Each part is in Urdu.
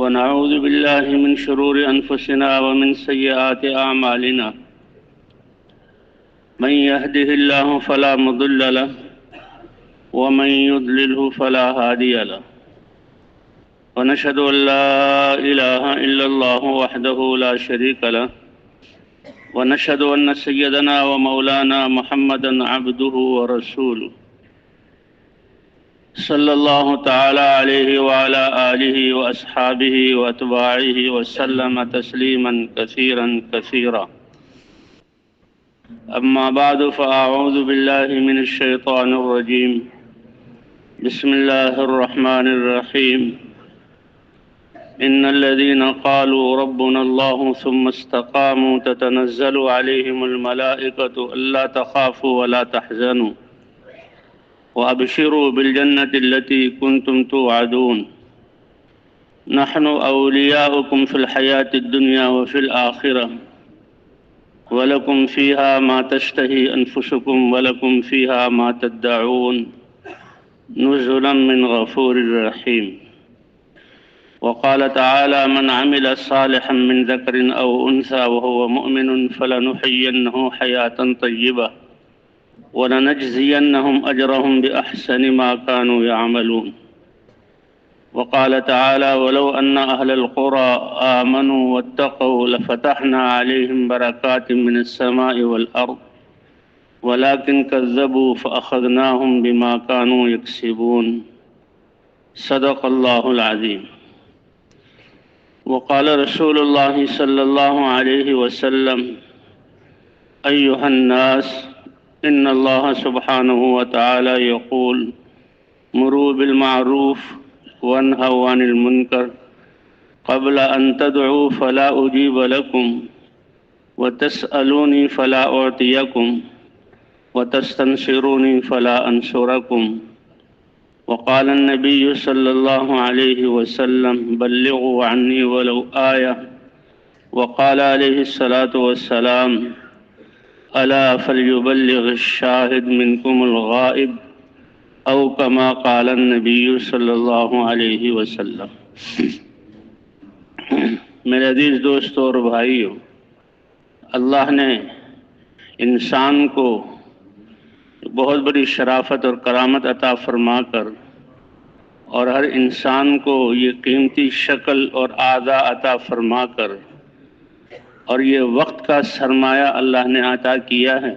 ونعوذ بالله من شرور أنفسنا ومن سيئات أعمالنا من يهده الله فلا مضل له ومن يضلله فلا هادي له ونشهد أن لا إله إلا الله وحده لا شريك له ونشهد أن سيدنا ومولانا محمدا عبده ورسوله صلى الله تعالى عليه وعلى آله وأصحابه وأتباعه وسلم تسليما كثيرا كثيرا. أما بعد فأعوذ بالله من الشيطان الرجيم. بسم الله الرحمن الرحيم. إن الذين قالوا ربنا الله ثم استقاموا تتنزل عليهم الملائكة ألا تخافوا ولا تحزنوا وأبشروا بالجنة التي كنتم توعدون نحن أولياؤكم في الحياة الدنيا وفي الآخرة ولكم فيها ما تشتهي أنفسكم ولكم فيها ما تدعون نزلا من غفور رحيم. وقال تعالى من عمل صالحا من ذكر أو أنثى وهو مؤمن فلنحيينه حياة طيبة ولنجزينهم أجرهم بأحسن ما كانوا يعملون. وقال تعالى ولو أن أهل القرى آمنوا واتقوا لفتحنا عليهم بركات من السماء والأرض ولكن كذبوا فأخذناهم بما كانوا يكسبون. صدق الله العظيم. وقال رسول الله صلى الله عليه وسلم أيها الناس إن الله سبحانه وتعالى يقول مروا بالمعروف وانهوا عن المنكر قبل أن تدعوا فلا أجيب لكم وتسألوني فلا أعطيكم وتستنصروني فلا أنصركم. وقال النبي صلى الله عليه وسلم بلغوا عني ولو آية. وقال عليه الصلاة والسلام ألا فليبلغ الشاهد منكم الغائب أو كما قال النبي صلی اللہ علیہ وسلم. میرے عزیز دوستوں اور بھائیوں، اللہ نے انسان کو بہت بڑی شرافت اور کرامت عطا فرما کر اور ہر انسان کو یہ قیمتی شکل اور اعضاء عطا فرما کر اور یہ وقت کا سرمایہ اللہ نے عطا کیا ہے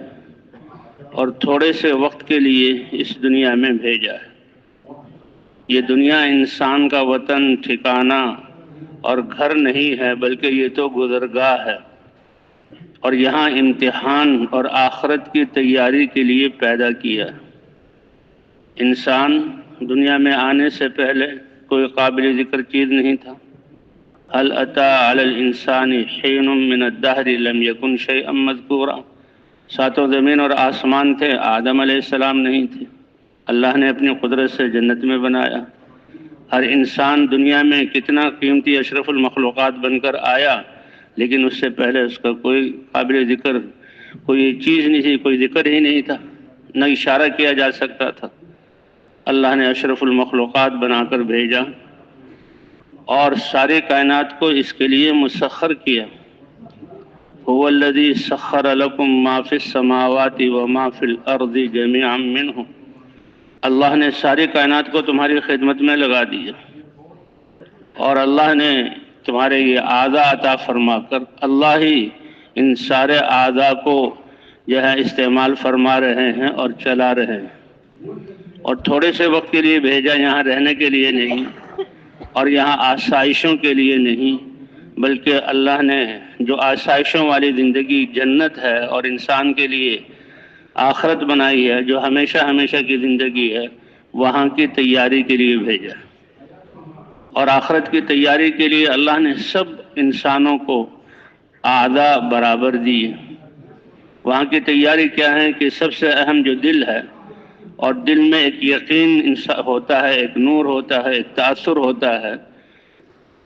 اور تھوڑے سے وقت کے لیے اس دنیا میں بھیجا ہے. یہ دنیا انسان کا وطن، ٹھکانہ اور گھر نہیں ہے، بلکہ یہ تو گزرگاہ ہے اور یہاں امتحان اور آخرت کی تیاری کے لیے پیدا کیا. انسان دنیا میں آنے سے پہلے کوئی قابل ذکر چیز نہیں تھا. هل أتى على الإنسان حين من الدهر لم يكن شيئا مذكورا. ساتوں زمین اور آسمان تھے، آدم علیہ السلام نہیں تھے. اللہ نے اپنی قدرت سے جنت میں بنایا. ہر انسان دنیا میں کتنا قیمتی اشرف المخلوقات بن کر آیا، لیکن اس سے پہلے اس کا کوئی قابل ذکر کوئی چیز نہیں تھی، کوئی ذکر ہی نہیں تھا، نہ اشارہ کیا جا سکتا تھا. اللہ نے اشرف المخلوقات بنا کر بھیجا اور ساری کائنات کو اس کے لیے مسخر کیا. هو الذي سخر لكم ما في السماوات وما في الارض جميعا منه. اللہ نے ساری کائنات کو تمہاری خدمت میں لگا دیا اور اللہ نے تمہارے یہ اعضاء عطا فرما کر اللہ ہی ان سارے اعضاء کو جو ہے استعمال فرما رہے ہیں اور چلا رہے ہیں. اور تھوڑے سے وقت کے لیے بھیجا، یہاں رہنے کے لیے نہیں اور یہاں آسائشوں کے لیے نہیں، بلکہ اللہ نے جو آسائشوں والی زندگی جنت ہے اور انسان کے لیے آخرت بنائی ہے، جو ہمیشہ ہمیشہ کی زندگی ہے، وہاں کی تیاری کے لیے بھیجا. اور آخرت کی تیاری کے لیے اللہ نے سب انسانوں کو اعضاء برابر دیے. وہاں کی تیاری کیا ہے کہ سب سے اہم جو دل ہے، اور دل میں ایک یقین ہوتا ہے، ایک نور ہوتا ہے، ایک تأثر ہوتا ہے.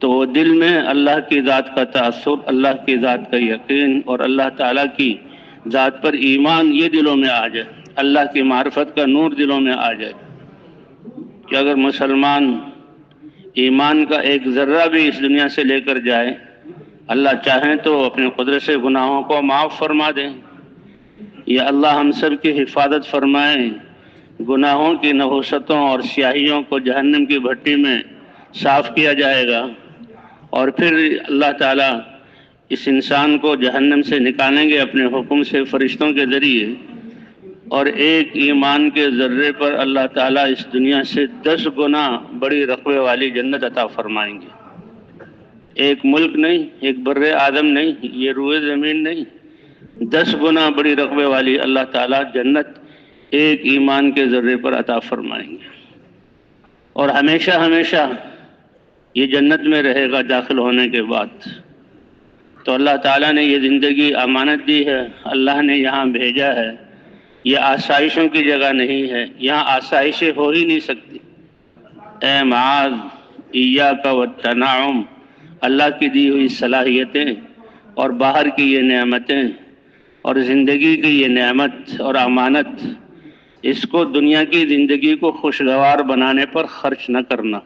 تو وہ دل میں اللہ کی ذات کا تأثر، اللہ کی ذات کا یقین اور اللہ تعالیٰ کی ذات پر ایمان یہ دلوں میں آ جائے، اللہ کی معرفت کا نور دلوں میں آ جائے کہ اگر مسلمان ایمان کا ایک ذرہ بھی اس دنیا سے لے کر جائے، اللہ چاہیں تو اپنے قدرت سے گناہوں کو معاف فرما دیں، یا اللہ ہم سب کی حفاظت فرمائیں، گناہوں کی نحوستوں اور سیاہیوں کو جہنم کی بھٹی میں صاف کیا جائے گا، اور پھر اللہ تعالیٰ اس انسان کو جہنم سے نکالیں گے اپنے حکم سے فرشتوں کے ذریعے، اور ایک ایمان کے ذرے پر اللہ تعالیٰ اس دنیا سے 10 گنا بڑی رقبے والی جنت عطا فرمائیں گے۔ ایک ملک نہیں، ایک بر آدم نہیں، یہ روئے زمین نہیں، 10 گنا بڑی رقبے والی اللہ تعالیٰ جنت ایک ایمان کے ذرے پر عطا فرمائیں گے، اور ہمیشہ ہمیشہ یہ جنت میں رہے گا داخل ہونے کے بعد۔ تو اللہ تعالیٰ نے یہ زندگی امانت دی ہے، اللہ نے یہاں بھیجا ہے، یہ آسائشوں کی جگہ نہیں ہے، یہاں آسائشیں ہو ہی نہیں سکتی۔ اے معاذ ایاک والتنعم، اللہ کی دی ہوئی صلاحیتیں اور باہر کی یہ نعمتیں اور زندگی کی یہ نعمت اور امانت، اس کو دنیا کی زندگی کو خوشگوار بنانے پر خرچ نہ کرنا۔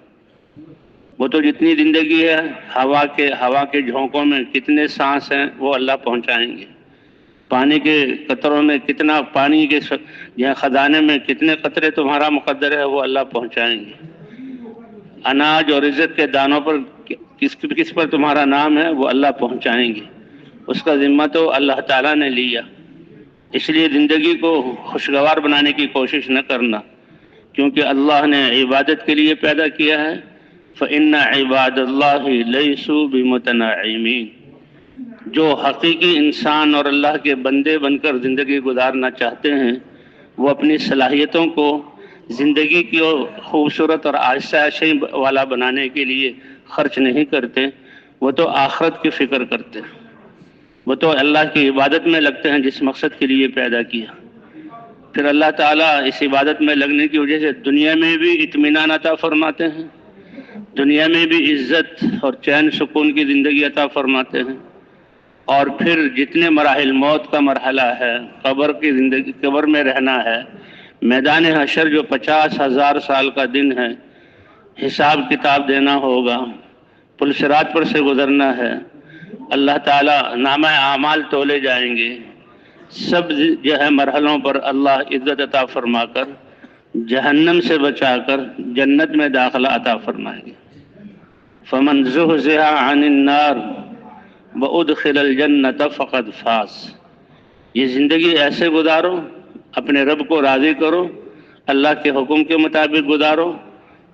وہ تو جتنی زندگی ہے، ہوا کے جھونکوں میں کتنے سانس ہیں وہ اللہ پہنچائیں گے، پانی کے قطروں میں کتنا پانی کے یہاں خزانے میں کتنے قطرے تمہارا مقدر ہے وہ اللہ پہنچائیں گے، اناج اور عزت کے دانوں پر کس پر تمہارا نام ہے وہ اللہ پہنچائیں گے، اس کا ذمہ تو اللہ تعالیٰ نے لیا۔ اس لیے زندگی کو خوشگوار بنانے کی کوشش نہ کرنا، کیونکہ اللہ نے عبادت کے لیے پیدا کیا ہے، فَإِنَّ عِبَادَ اللَّهِ لَيْسُوا بِمُتَنَعِّمِينَ۔ جو حقیقی انسان اور اللہ کے بندے بن کر زندگی گزارنا چاہتے ہیں، وہ اپنی صلاحیتوں کو زندگی کی خوبصورت اور آسائشیں والا بنانے کے لیے خرچ نہیں کرتے، وہ تو آخرت کی فکر کرتے ہیں، وہ تو اللہ کی عبادت میں لگتے ہیں جس مقصد کے لیے پیدا کیا۔ پھر اللہ تعالیٰ اس عبادت میں لگنے کی وجہ سے دنیا میں بھی اطمینان عطا فرماتے ہیں، دنیا میں بھی عزت اور چین سکون کی زندگی عطا فرماتے ہیں، اور پھر جتنے مراحل موت کا مرحلہ ہے، قبر کی زندگی، قبر میں رہنا ہے، میدان حشر جو 50,000 سال کا دن ہے، حساب کتاب دینا ہوگا، پل صراط پر سے گزرنا ہے، اللہ تعالیٰ نامہ اعمال تولے جائیں گے، سب جو ہے مرحلوں پر اللہ عزت عطا فرما کر جہنم سے بچا کر جنت میں داخلہ عطا فرمائیں گے۔ فمن زحزح عن النار وادخل الجنۃ فقد فاز۔ یہ زندگی ایسے گزارو، اپنے رب کو راضی کرو، اللہ کے حکم کے مطابق گزارو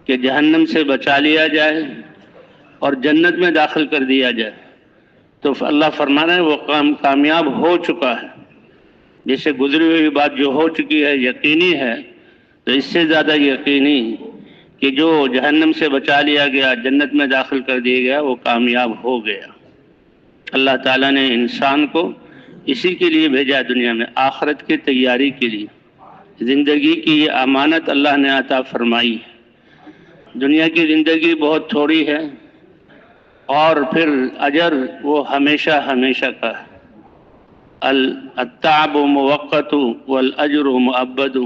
کہ جہنم سے بچا لیا جائے اور جنت میں داخل کر دیا جائے، تو اللہ فرمانا ہے وہ کامیاب ہو چکا ہے۔ جیسے گزری ہوئی بات جو ہو چکی ہے یقینی ہے، تو اس سے زیادہ یقینی کہ جو جہنم سے بچا لیا گیا، جنت میں داخل کر دیا گیا، وہ کامیاب ہو گیا۔ اللہ تعالیٰ نے انسان کو اسی کے لیے بھیجا دنیا میں، آخرت کی تیاری کے لیے۔ زندگی کی یہ امانت اللہ نے عطا فرمائی ہے۔ دنیا کی زندگی بہت تھوڑی ہے، اور پھر اجر وہ ہمیشہ ہمیشہ کا ہے۔ التعب موقت والاجر مؤبد۔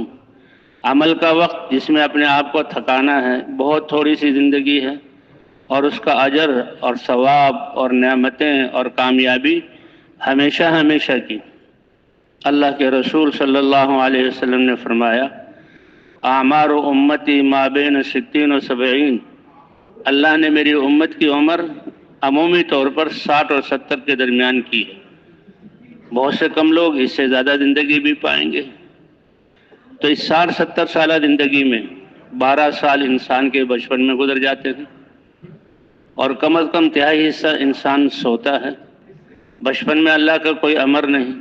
عمل کا وقت جس میں اپنے آپ کو تھکانا ہے، بہت تھوڑی سی زندگی ہے، اور اس کا اجر اور ثواب اور نعمتیں اور کامیابی ہمیشہ ہمیشہ کی۔ اللہ کے رسول صلی اللہ علیہ وسلم نے فرمایا، اعمار امتی ما بین 60 و 70۔ اللہ نے میری امت کی عمر عمومی طور پر 60 اور 70 کے درمیان کی ہے، بہت سے کم لوگ اس سے زیادہ زندگی بھی پائیں گے۔ تو اس 60-70 سالہ زندگی میں 12 سال انسان کے بچپن میں گزر جاتے ہیں، اور کم از کم تہائی حصہ انسان سوتا ہے۔ بچپن میں اللہ کا کوئی امر نہیں،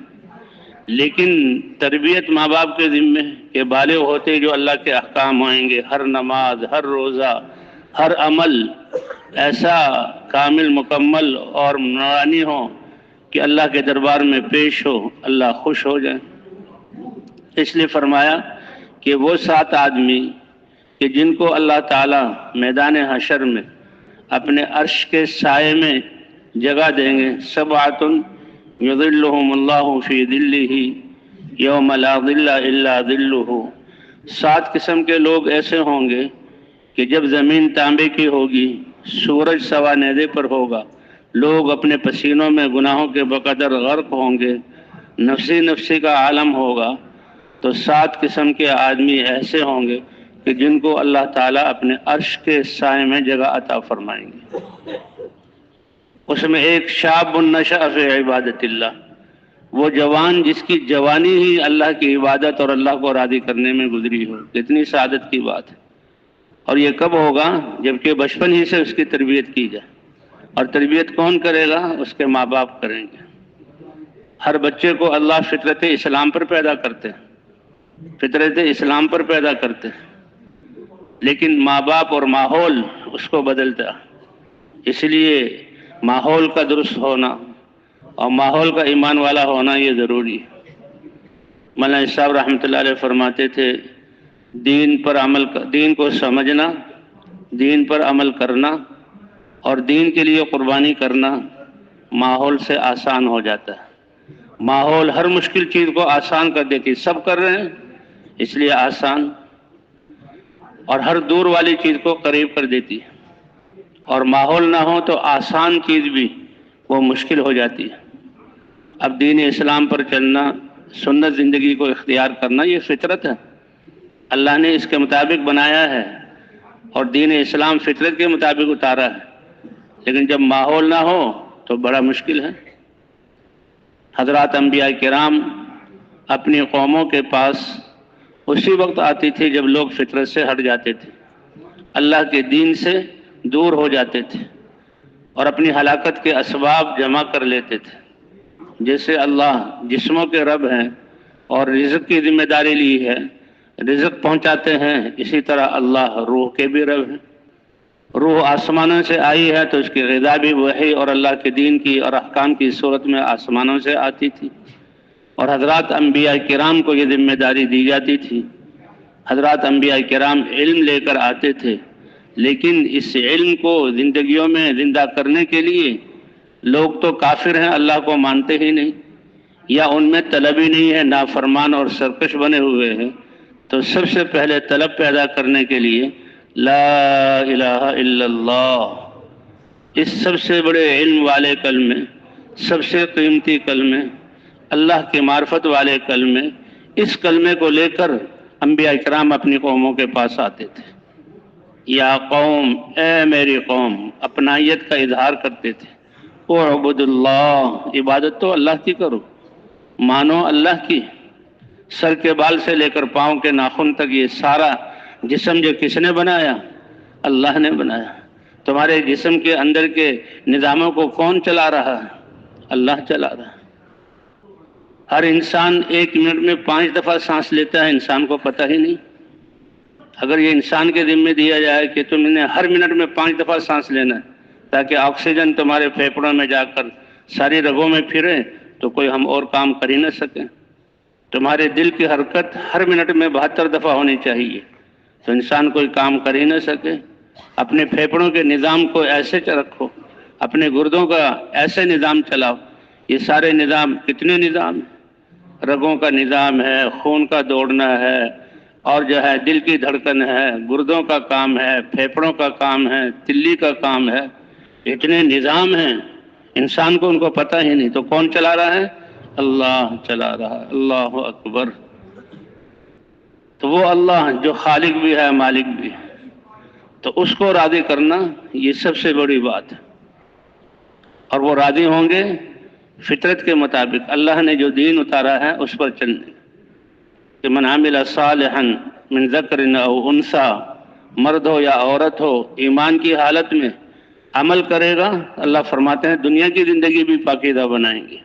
لیکن تربیت ماں باپ کے ذمے کہ بالغ ہوتے جو اللہ کے احکام آئیں گے، ہر نماز، ہر روزہ، ہر عمل ایسا کامل، مکمل اور نورانی ہو کہ اللہ کے دربار میں پیش ہو، اللہ خوش ہو جائے۔ اس لیے فرمایا کہ وہ 7 آدمی کہ جن کو اللہ تعالیٰ میدان حشر میں اپنے عرش کے سائے میں جگہ دیں گے، 7 یظلہم اللہ فی ظلہ یوم لا ظل الا ظلہ۔ 7 قسم کے لوگ ایسے ہوں گے کہ جب زمین تانبے کی ہوگی، سورج سوا نیزے پر ہوگا، لوگ اپنے پسینوں میں گناہوں کے بقدر غرق ہوں گے، نفسی نفسی کا عالم ہوگا، تو 7 قسم کے آدمی ایسے ہوں گے کہ جن کو اللہ تعالیٰ اپنے عرش کے سائے میں جگہ عطا فرمائیں گے۔ اس میں ایک شاب نشأ فی عبادت اللہ، وہ جوان جس کی جوانی ہی اللہ کی عبادت اور اللہ کو راضی کرنے میں گزری ہو۔ کتنی سعادت کی بات ہے۔ اور یہ کب ہوگا؟ جبکہ بچپن ہی سے اس کی تربیت کی جائے۔ اور تربیت کون کرے گا؟ اس کے ماں باپ کریں گے۔ ہر بچے کو اللہ فطرت اسلام پر پیدا کرتے ہیں، فطرت اسلام پر پیدا کرتے ہیں، لیکن ماں باپ اور ماحول اس کو بدلتا ہے۔ اس لیے ماحول کا درست ہونا اور ماحول کا ایمان والا ہونا یہ ضروری ہے۔ مولانا صاحب رحمۃ اللہ علیہ فرماتے تھے، دین کو سمجھنا، دین پر عمل کرنا اور دین کے لیے قربانی کرنا ماحول سے آسان ہو جاتا ہے۔ ماحول ہر مشکل چیز کو آسان کر دیتی، سب کر رہے ہیں اس لیے آسان، اور ہر دور والی چیز کو قریب کر دیتی ہے۔ اور ماحول نہ ہو تو آسان چیز بھی وہ مشکل ہو جاتی ہے۔ اب دین اسلام پر چلنا، سنت زندگی کو اختیار کرنا یہ فطرت ہے، اللہ نے اس کے مطابق بنایا ہے، اور دین اسلام فطرت کے مطابق اتارا ہے، لیکن جب ماحول نہ ہو تو بڑا مشکل ہے۔ حضرات انبیاء کرام اپنی قوموں کے پاس اسی وقت آتی تھی جب لوگ فطرت سے ہٹ جاتے تھے، اللہ کے دین سے دور ہو جاتے تھے اور اپنی ہلاکت کے اسباب جمع کر لیتے تھے۔ جیسے اللہ جسموں کے رب ہیں اور رزق کی ذمہ داری لی ہے، رزق پہنچاتے ہیں، اسی طرح اللہ روح کے بھی رب ہیں۔ روح آسمانوں سے آئی ہے تو اس کی غذا بھی وحی اور اللہ کے دین کی اور احکام کی صورت میں آسمانوں سے آتی تھی، اور حضرات انبیاء کرام کو یہ ذمہ داری دی جاتی تھی۔ حضرات انبیاء کرام علم لے کر آتے تھے، لیکن اس علم کو زندگیوں میں زندہ کرنے کے لیے لوگ تو کافر ہیں، اللہ کو مانتے ہی نہیں، یا ان میں طلب ہی نہیں ہے، نافرمان اور سرکش بنے ہوئے ہیں۔ تو سب سے پہلے طلب پیدا کرنے کے لیے لا الہ الا اللہ، اس سب سے بڑے علم والے کلمے، سب سے قیمتی کلمے، اللہ کی معرفت والے کلمے، اس کلمے کو لے کر انبیاء کرام اپنی قوموں کے پاس آتے تھے۔ یا قوم، اے میری قوم، اپنائیت کا اظہار کرتے تھے۔ اعبد اللہ، عبادت تو اللہ کی کرو، مانو اللہ کی۔ سر کے بال سے لے کر پاؤں کے ناخن تک یہ سارا جسم جو کس نے بنایا؟ اللہ نے بنایا۔ تمہارے جسم کے اندر کے نظاموں کو کون چلا رہا ہے؟ اللہ چلا رہا ہے۔ ہر انسان 1 منٹ میں 5 دفعہ سانس لیتا ہے، انسان کو پتہ ہی نہیں۔ اگر یہ انسان کے ذمہ دیا جائے کہ تم نے ہر منٹ میں 5 دفعہ سانس لینا ہے تاکہ آکسیجن تمہارے پھیپھڑوں میں جا کر ساری رگوں میں پھرے، تو کوئی ہم اور کام کر ہی نہ سکیں۔ تمہارے دل کی حرکت ہر منٹ میں 72 دفعہ ہونی چاہیے، تو انسان کوئی کام کر ہی نہ سکے۔ اپنے پھیپھڑوں کے نظام کو ایسے رکھو، اپنے گردوں کا ایسے نظام چلاؤ۔ یہ سارے نظام کتنے نظام ہیں؟ رگوں کا نظام ہے، خون کا دوڑنا ہے، اور جو ہے دل کی دھڑکن ہے، گردوں کا کام ہے، پھیپھڑوں کا کام ہے، تلی کا کام ہے، اتنے نظام ہیں، انسان کو ان کو پتہ ہی نہیں۔ تو کون چلا رہا ہے؟ اللہ چلا رہا ہے۔ اللہ اکبر۔ تو وہ اللہ جو خالق بھی ہے، مالک بھی ہے، تو اس کو راضی کرنا یہ سب سے بڑی بات ہے۔ اور وہ راضی ہوں گے فطرت کے مطابق، اللہ نے جو دین اتارا ہے اس پر چلنے، کہ من عمل صالحا من ذکر او انثی، مرد ہو یا عورت ہو، ایمان کی حالت میں عمل کرے گا، اللہ فرماتے ہیں دنیا کی زندگی بھی پاکیزہ بنائیں گے،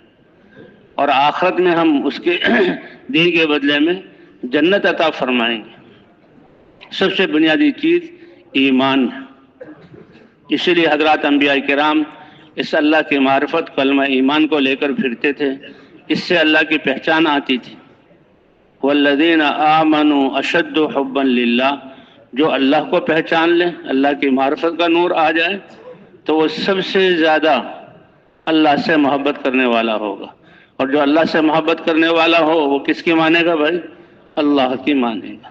اور آخرت میں ہم اس کے دین کے بدلے میں جنت عطا فرمائیں گے۔ سب سے بنیادی چیز ایمان ہے۔ اسی لیے حضرات انبیاء کرام اس اللہ کی معرفت، کلمہ ایمان کو لے کر پھرتے تھے، اس سے اللہ کی پہچان آتی تھی۔ والذین آمنوا اشد حبا للہ، جو اللہ کو پہچان لے، اللہ کی معرفت کا نور آ جائے، تو وہ سب سے زیادہ اللہ سے محبت کرنے والا ہوگا، اور جو اللہ سے محبت کرنے والا ہو وہ کس کی مانے گا بھائی؟ اللہ کی مانے گا۔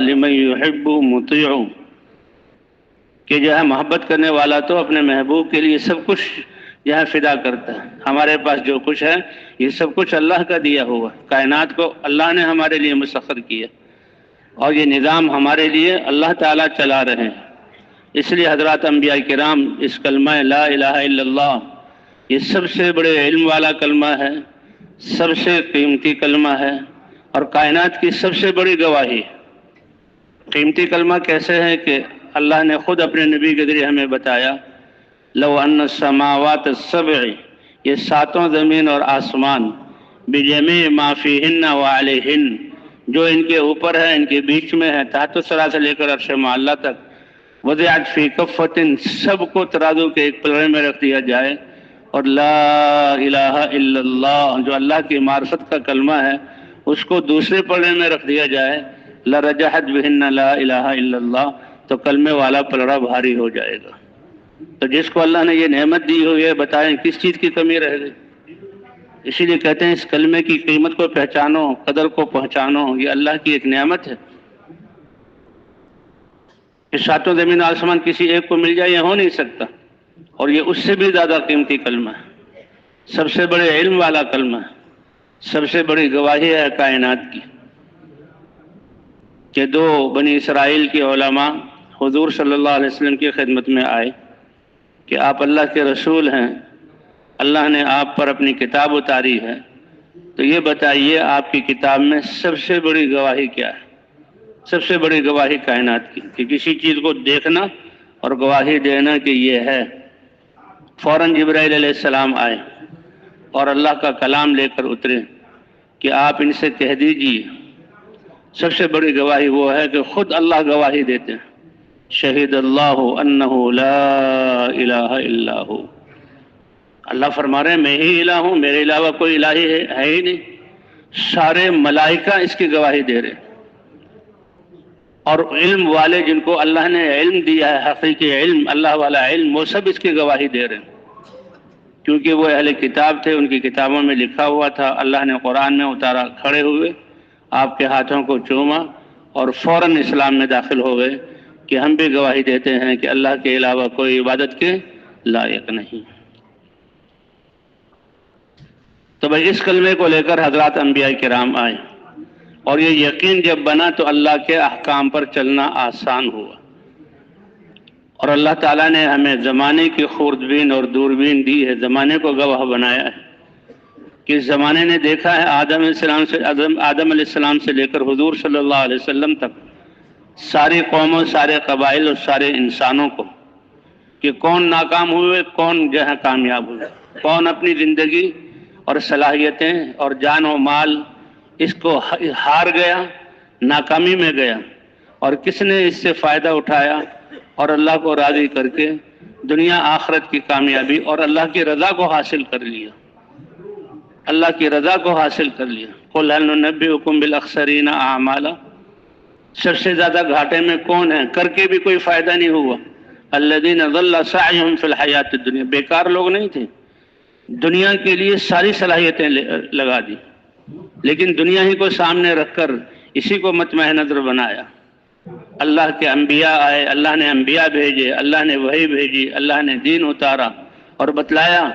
لمن يحب مطيع، کہ جو ہے محبت کرنے والا تو اپنے محبوب کے لیے سب کچھ جو ہے فدا کرتا ہے۔ ہمارے پاس جو کچھ ہے یہ سب کچھ اللہ کا دیا ہوا، کائنات کو اللہ نے ہمارے لیے مسخر کیا اور یہ نظام ہمارے لیے اللہ تعالیٰ چلا رہے ہیں۔ اس لیے حضرات انبیاء کرام اس کلمہ لا الہ الا اللہ یہ سب سے بڑے علم والا کلمہ ہے، سب سے قیمتی کلمہ ہے اور کائنات کی سب سے بڑی گواہی۔ قیمتی کلمہ کیسے ہے کہ اللہ نے خود اپنے نبی کے ذریعے ہمیں بتایا، لو ان السماوات السبع، یہ ساتوں زمین اور آسمان، بجمیع ما فیہن وعلیہن، جو ان کے اوپر ہے ان کے بیچ میں ہے، تحت الثری سے لے کر عرش معلیٰ تک، وضعت فی کفۃ، سب کو ترازو کے ایک پلڑے میں رکھ دیا جائے، اور لا الہ الا اللہ جو اللہ کی معرفت کا کلمہ ہے اس کو دوسرے پلڑے میں رکھ دیا جائے، لرجحت بہن لا الہ الا اللہ، تو کلمے والا پلڑا بھاری ہو جائے گا۔ تو جس کو اللہ نے یہ نعمت دی ہوئی ہے، بتائیں کس چیز کی کمی رہ گئی؟ اسی لیے کہتے ہیں اس کلمے کی قیمت کو پہچانو، قدر کو پہچانو، یہ اللہ کی ایک نعمت ہے۔ اس ساتوں زمین آسمان کسی ایک کو مل جائے یہ ہو نہیں سکتا، اور یہ اس سے بھی زیادہ قیمتی کلمہ ہے، سب سے بڑے علم والا کلمہ ہے، سب سے بڑی گواہی ہے کائنات کی کہ دو بنی اسرائیل کے علماء حضور صلی اللہ علیہ وسلم کی خدمت میں آئے کہ آپ اللہ کے رسول ہیں، اللہ نے آپ پر اپنی کتاب اتاری ہے، تو یہ بتائیے آپ کی کتاب میں سب سے بڑی گواہی کیا ہے؟ سب سے بڑی گواہی کائنات کی کہ کسی چیز کو دیکھنا اور گواہی دینا کہ یہ ہے۔ فوراً جبرائیل علیہ السلام آئے اور اللہ کا کلام لے کر اترے کہ آپ ان سے کہہ دیجیے سب سے بڑی گواہی وہ ہے کہ خود اللہ گواہی دیتے ہیں، شہید اللہ انہ لا الہ الا ہو، اللہ فرما رہے ہیں میں ہی الہ ہوں، میرے علاوہ کوئی الہی ہے ہی نہیں، سارے ملائکہ اس کی گواہی دے رہے ہیں، اور علم والے جن کو اللہ نے علم دیا ہے، حقیقی علم، اللہ والا علم، وہ سب اس کی گواہی دے رہے ہیں، کیونکہ وہ اہل کتاب تھے، ان کی کتابوں میں لکھا ہوا تھا، اللہ نے قرآن میں اتارا، کھڑے ہوئے آپ کے ہاتھوں کو چوما اور فوراً اسلام میں داخل ہو گئے کہ ہم بھی گواہی دیتے ہیں کہ اللہ کے علاوہ کوئی عبادت کے لائق نہیں۔ تو بھائی اس کلمے کو لے کر حضرات انبیاء کرام آئے، اور یہ یقین جب بنا تو اللہ کے احکام پر چلنا آسان ہوا، اور اللہ تعالیٰ نے ہمیں زمانے کی خوردبین اور دوربین دی ہے، زمانے کو گواہ بنایا ہے کہ اس زمانے نے دیکھا ہے آدم علیہ السلام سے لے کر حضور صلی اللہ علیہ وسلم تک ساری قوموں، سارے قبائل اور سارے انسانوں کو کہ کون ناکام ہوئے، کون جو ہے کامیاب ہوئے، کون اپنی زندگی اور صلاحیتیں اور جان و مال اس کو ہار گیا، ناکامی میں گیا، اور کس نے اس سے فائدہ اٹھایا اور اللہ کو راضی کر کے دنیا آخرت کی کامیابی اور اللہ کی رضا کو حاصل کر لیا، اللہ کی رضا کو حاصل کر لیا۔ قُلْ هَلْ نُنَبِّئُكُمْ بِالْأَخْسَرِينَ أَعْمَالًا، سب سے زیادہ گھاٹے میں کون ہے، کر کے بھی کوئی فائدہ نہیں ہوا، الَّذِينَ ضَلَّ سَعْيُهُمْ فِي الْحَيَاةِ الدُّنْيَا، بیکار لوگ نہیں تھے، دنیا کے لیے ساری صلاحیتیں لگا دی، لیکن دنیا ہی کو سامنے رکھ کر اسی کو مطمع نظر بنایا۔ اللہ کے انبیاء آئے، اللہ نے انبیاء بھیجے، اللہ نے وحی بھیجی، اللہ نے دین اتارا اور بتلایا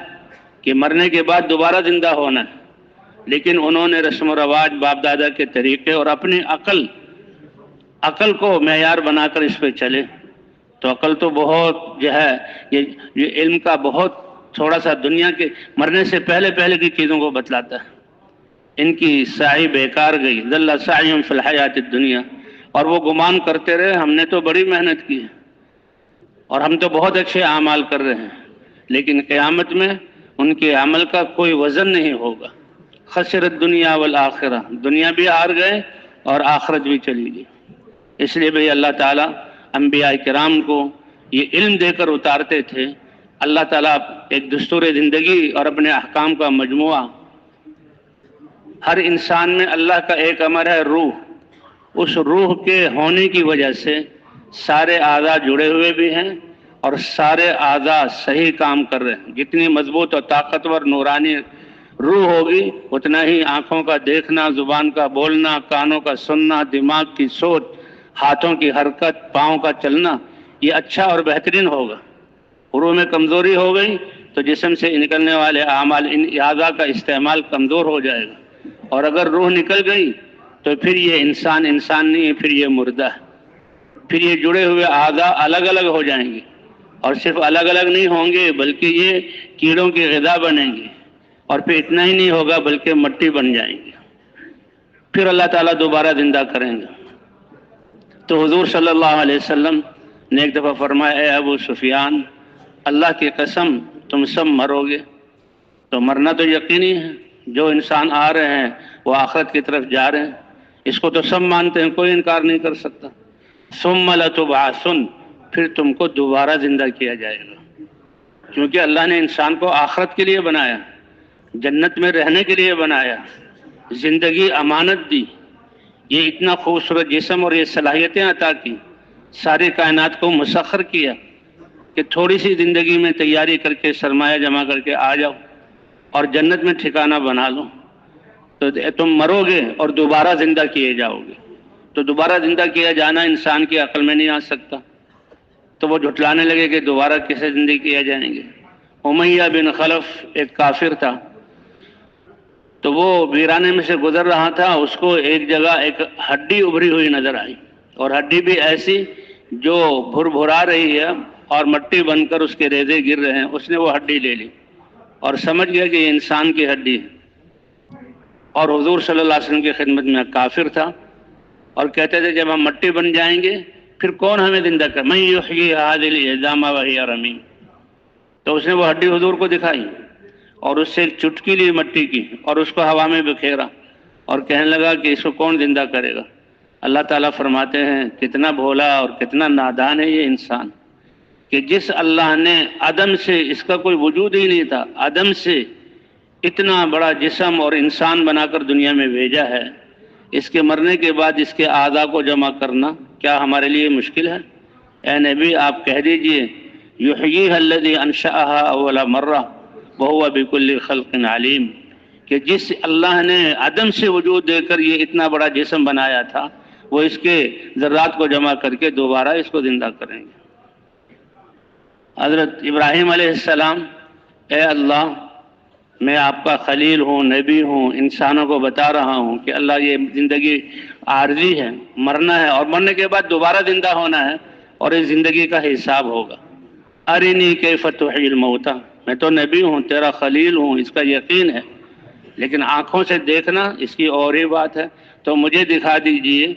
کہ مرنے کے بعد دوبارہ زندہ ہونا ہے، لیکن انہوں نے رسم و رواج، باپ دادا کے طریقے اور اپنی عقل کو معیار بنا کر اس پہ چلے، تو عقل تو بہت جو ہے یہ علم کا بہت تھوڑا سا دنیا کے مرنے سے پہلے کی چیزوں کو بتلاتا ہے۔ ان کی سعی بیکار گئی، ضل سعیہم فی الحیات الدنیا، اور وہ گمان کرتے رہے ہم نے تو بڑی محنت کی ہے اور ہم تو بہت اچھے اعمال کر رہے ہیں، لیکن قیامت میں ان کے عمل کا کوئی وزن نہیں ہوگا۔ خسرت دنیا والآخرہ، دنیا بھی ہار گئے اور آخرت بھی چلی گئی۔ اس لیے بھئی اللہ تعالیٰ انبیاء کرام کو یہ علم دے کر اتارتے تھے۔ اللہ تعالیٰ ایک دستور زندگی اور اپنے احکام کا مجموعہ، ہر انسان میں اللہ کا ایک امر ہے روح، اس روح کے ہونے کی وجہ سے سارے اعضاء جڑے ہوئے بھی ہیں اور سارے اعضاء صحیح کام کر رہے ہیں۔ جتنی مضبوط اور طاقتور نورانی روح ہوگی اتنا ہی آنکھوں کا دیکھنا، زبان کا بولنا، کانوں کا سننا، دماغ کی سوچ، ہاتھوں کی حرکت، پاؤں کا چلنا، یہ اچھا اور بہترین ہوگا۔ روح میں کمزوری ہو گئی تو جسم سے نکلنے والے اعمال، ان اعضاء کا استعمال کمزور ہو جائے گا، اور اگر روح نکل گئی تو پھر یہ انسان نہیں ہے، پھر یہ مردہ ہے۔ پھر یہ جڑے ہوئے اعضاء الگ الگ ہو جائیں گے، اور صرف الگ الگ نہیں ہوں گے بلکہ یہ کیڑوں کی غذا بنیں گے، اور پھر اتنا ہی نہیں ہوگا بلکہ مٹی بن جائیں گے۔ پھر اللہ تعالیٰ دوبارہ زندہ کریں گے۔ تو حضور صلی اللہ علیہ وسلم نے ایک دفعہ فرمایا، اے ابو سفیان، اللہ کی قسم تم سب مرو گے۔ تو مرنا تو یقینی ہے، جو انسان آ رہے ہیں وہ آخرت کی طرف جا رہے ہیں، اس کو تو سب مانتے ہیں، کوئی انکار نہیں کر سکتا۔ ثم لتبعثن، پھر تم کو دوبارہ زندہ کیا جائے گا، کیونکہ اللہ نے انسان کو آخرت کے لیے بنایا، جنت میں رہنے کے لیے بنایا، زندگی امانت دی، یہ اتنا خوبصورت جسم اور یہ صلاحیتیں عطا کی، ساری کائنات کو مسخر کیا کہ تھوڑی سی زندگی میں تیاری کر کے سرمایہ جمع کر کے آ جاؤ اور جنت میں ٹھکانہ بنا لو۔ تو تم مرو گے اور دوبارہ زندہ کیے جاؤ گے۔ تو دوبارہ زندہ کیا جانا انسان کی عقل میں نہیں آ سکتا، تو وہ جھٹلانے لگے کہ دوبارہ کیسے زندہ کیا جائیں گے۔ امیہ بن خلف ایک کافر تھا، تو وہ ویرانے میں سے گزر رہا تھا، اس کو ایک جگہ ایک ہڈی ابھری ہوئی نظر آئی، اور ہڈی بھی ایسی جو بھر بھرا رہی ہے اور مٹی بن کر اس کے ریزے گر رہے ہیں۔ اس نے وہ ہڈی لے لی اور سمجھ گیا کہ یہ انسان کی ہڈی ہے، اور حضور صلی اللہ علیہ وسلم کی خدمت میں کافر تھا، اور کہتے تھے جب ہم مٹی بن جائیں گے پھر کون ہمیں زندہ کر، من یحیی ھذہ العظام وہی رمیم۔ تو اس نے وہ ہڈی حضور کو دکھائی اور اس سے ایک چٹکی لی مٹی کی اور اس کو ہوا میں بکھیرا اور کہنے لگا کہ اس کو کون زندہ کرے گا۔ اللہ تعالیٰ فرماتے ہیں کتنا بھولا اور کتنا نادان ہے یہ انسان، کہ جس اللہ نے عدم سے، اس کا کوئی وجود ہی نہیں تھا، عدم سے اتنا بڑا جسم اور انسان بنا کر دنیا میں بھیجا ہے، اس کے مرنے کے بعد اس کے اعضاء کو جمع کرنا کیا ہمارے لیے مشکل ہے؟ اے نبی آپ کہہ دیجئے، یحییھا الذی انشأھا اول مرہ وہو بکل خلق علیم، کہ جس اللہ نے عدم سے وجود دے کر یہ اتنا بڑا جسم بنایا تھا، وہ اس کے ذرات کو جمع کر کے دوبارہ اس کو زندہ کریں گے۔ حضرت ابراہیم علیہ السلام، اے اللہ میں آپ کا خلیل ہوں، نبی ہوں، انسانوں کو بتا رہا ہوں کہ اللہ یہ زندگی عارضی ہے، مرنا ہے، اور مرنے کے بعد دوبارہ زندہ ہونا ہے، اور اس زندگی کا حساب ہوگا۔ ارنی کیف تحیی الموتى، میں تو نبی ہوں، تیرا خلیل ہوں، اس کا یقین ہے، لیکن آنکھوں سے دیکھنا اس کی اور ہی بات ہے، تو مجھے دکھا دیجئے